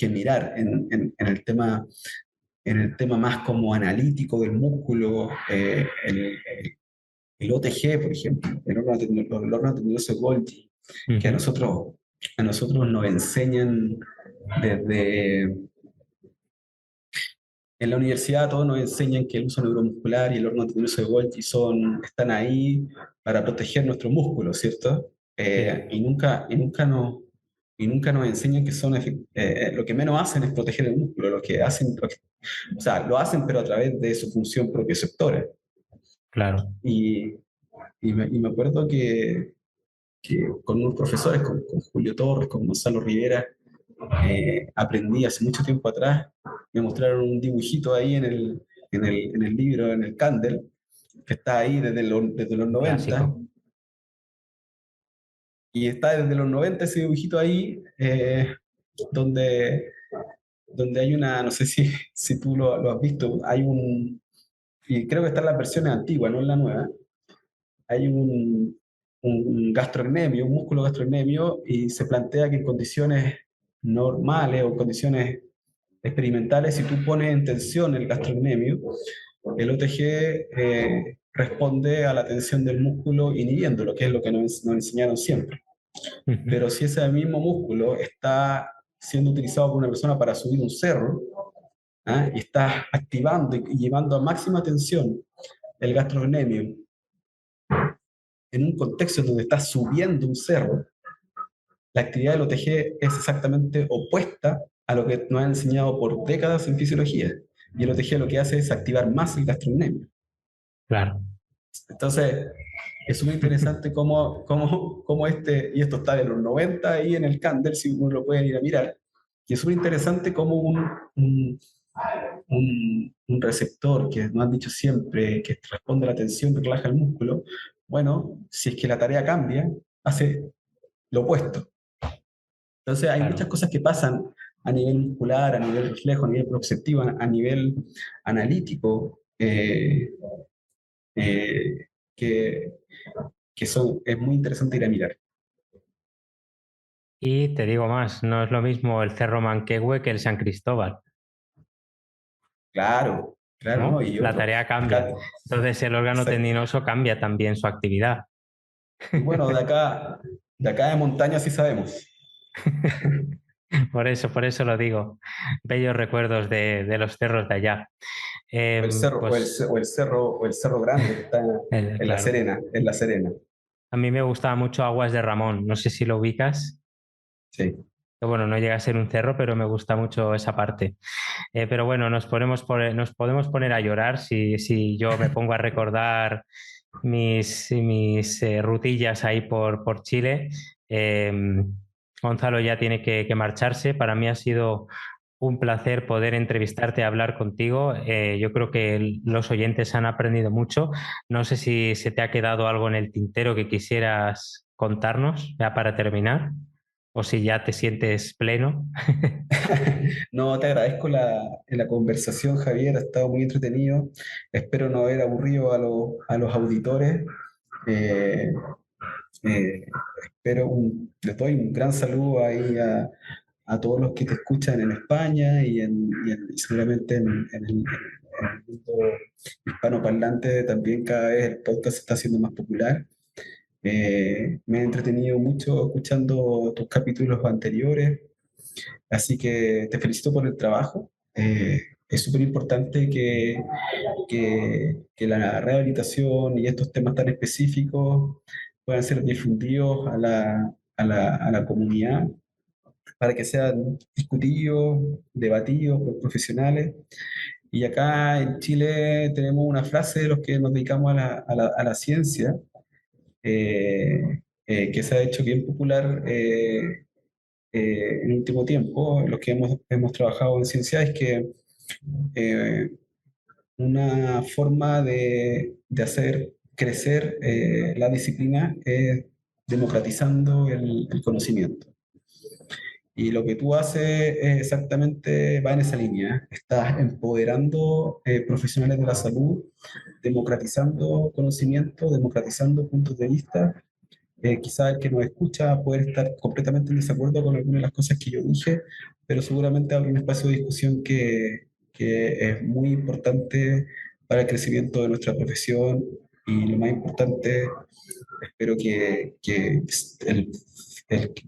mirar en el tema más como analítico del músculo, el OTG, por ejemplo, el órgano tendinoso de Golgi, que a nosotros nos enseñan desde... En la universidad todos nos enseñan que el uso neuromuscular y el órgano tendinoso de Golgi están ahí para proteger nuestros músculos, ¿cierto? Sí, Y nunca nos enseñan que lo que menos hacen es proteger el músculo, o sea, lo hacen pero a través de su función propioceptora. claro. Y, y me acuerdo que con unos profesores, con Julio Torres, con Gonzalo Rivera, aprendí hace mucho tiempo atrás, me mostraron un dibujito ahí en el libro, en el Candle, que está ahí desde los Un 90, clásico. y está desde los 90 ese dibujito ahí, donde, donde hay una, no sé si tú lo has visto, y creo que está en las versiones antiguas, no en la nueva, hay un gastrocnemio, un músculo gastrocnemio, y se plantea que en condiciones normales o en condiciones experimentales, si tú pones en tensión el gastrocnemio, el OTG responde a la tensión del músculo inhibiéndolo, que es lo que nos enseñaron siempre. Ujú. Pero si ese mismo músculo está siendo utilizado por una persona para subir un cerro, ¿ah? Y está activando y llevando a máxima tensión el gastrocnemio en un contexto donde está subiendo un cerro, la actividad del OTG es exactamente opuesta a lo que nos han enseñado por décadas en fisiología. Y el OTG lo que hace es activar más el gastrocnemio. Claro. Entonces, es súper interesante cómo y esto está de los 90 ahí en el Candle, si uno lo puede ir a mirar, y es súper interesante cómo un receptor que nos han dicho siempre que responde a la tensión, que relaja el músculo, bueno, si es que la tarea cambia, hace lo opuesto. Entonces hay muchas Claro. cosas que pasan a nivel muscular, a nivel reflejo, a nivel proceptivo, a nivel analítico, eh, que, es muy interesante ir a mirar. Y te digo más, no es lo mismo el Cerro Manquehue que el San Cristóbal, Claro, claro, ¿no? ¿no? Y La otro, tarea acá, cambia. Entonces el órgano exacto. tendinoso cambia también su actividad. Y bueno, de acá de montaña sí sabemos. Por eso lo digo. Bellos recuerdos de los cerros de allá. O el cerro, Pues, o el cerro grande que está en La claro. Serena, en La Serena. A mí me gustaba mucho Aguas de Ramón. No sé si lo ubicas. Sí. Que bueno, no llega a ser un cerro, pero me gusta mucho esa parte. Pero bueno, nos podemos poner a llorar si yo me pongo a recordar mis rutillas ahí por Chile. Eh, Gonzalo ya tiene que marcharse. Para mí ha sido un placer poder entrevistarte, hablar contigo. Yo creo que los oyentes han aprendido mucho. No sé si se te ha quedado algo en el tintero que quisieras contarnos, ya para terminar, o si ya te sientes pleno. No, te agradezco la conversación, Javier, ha estado muy entretenido. Espero no haber aburrido a los auditores. Eh, eh, les doy un gran saludo ahí a todos los que te escuchan en España y seguramente en el mundo hispanoparlante también cada vez el podcast se está haciendo más popular. Me he entretenido mucho escuchando tus capítulos anteriores. Así que te felicito por el trabajo. Es súper importante que la rehabilitación y estos temas tan específicos puedan ser difundidos a la comunidad para que sean discutidos, debatidos por profesionales. Y acá en Chile tenemos una frase de los que nos dedicamos a la ciencia, que se ha hecho bien popular en el último tiempo, los que hemos trabajado en ciencia, es que eh, una forma de hacer crecer la disciplina es democratizando el conocimiento. Y lo que tú haces exactamente va en esa línea. Estás empoderando profesionales de la salud, democratizando conocimiento, democratizando puntos de vista. Quizá el que nos escucha puede estar completamente en desacuerdo con algunas de las cosas que yo dije, pero seguramente abre un espacio de discusión que es muy importante para el crecimiento de nuestra profesión y lo más importante, espero que el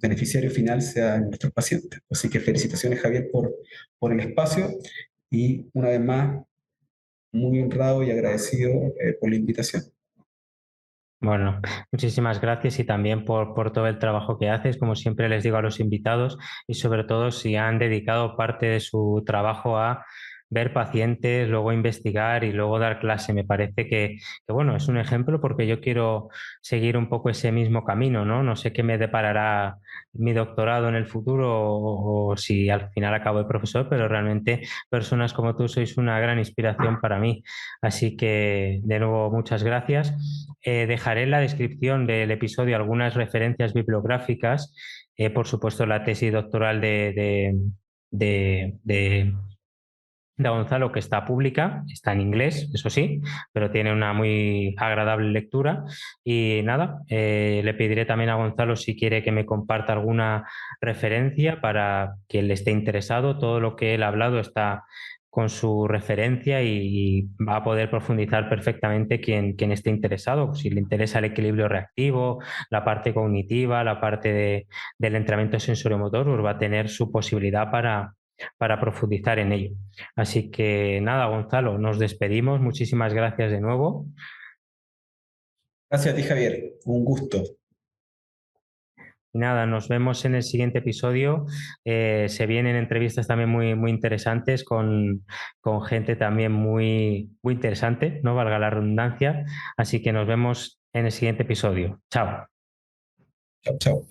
beneficiario final sea nuestros pacientes. Así que felicitaciones, Javier, por el espacio y una vez más, muy honrado y agradecido por la invitación. Bueno, muchísimas gracias y también por todo el trabajo que haces, como siempre les digo a los invitados, y sobre todo si han dedicado parte de su trabajo a ver pacientes, luego investigar y luego dar clase. Me parece bueno, es un ejemplo porque yo quiero seguir un poco ese mismo camino, ¿no? No sé qué me deparará mi doctorado en el futuro o si al final acabo de profesor, pero realmente personas como tú sois una gran inspiración para mí. Así que, de nuevo, muchas gracias. Dejaré en la descripción del episodio algunas referencias bibliográficas, por supuesto la tesis doctoral de, de, de Gonzalo, que está pública, está en inglés, eso sí, pero tiene una muy agradable lectura. Y nada, le pediré también a Gonzalo si quiere que me comparta alguna referencia para quien le esté interesado. Todo lo que él ha hablado está con su referencia y va a poder profundizar perfectamente quien esté interesado. Si le interesa el equilibrio reactivo, la parte cognitiva, la parte del entrenamiento sensoriomotor, pues va a tener su posibilidad para profundizar en ello. Así que nada, Gonzalo, nos despedimos. Muchísimas gracias de nuevo. Gracias a ti, Javier. Un gusto. Y nada, nos vemos en el siguiente episodio. Se vienen entrevistas también muy interesantes con gente también muy interesante, no valga la redundancia. Así que nos vemos en el siguiente episodio. Chao. Chao, chao.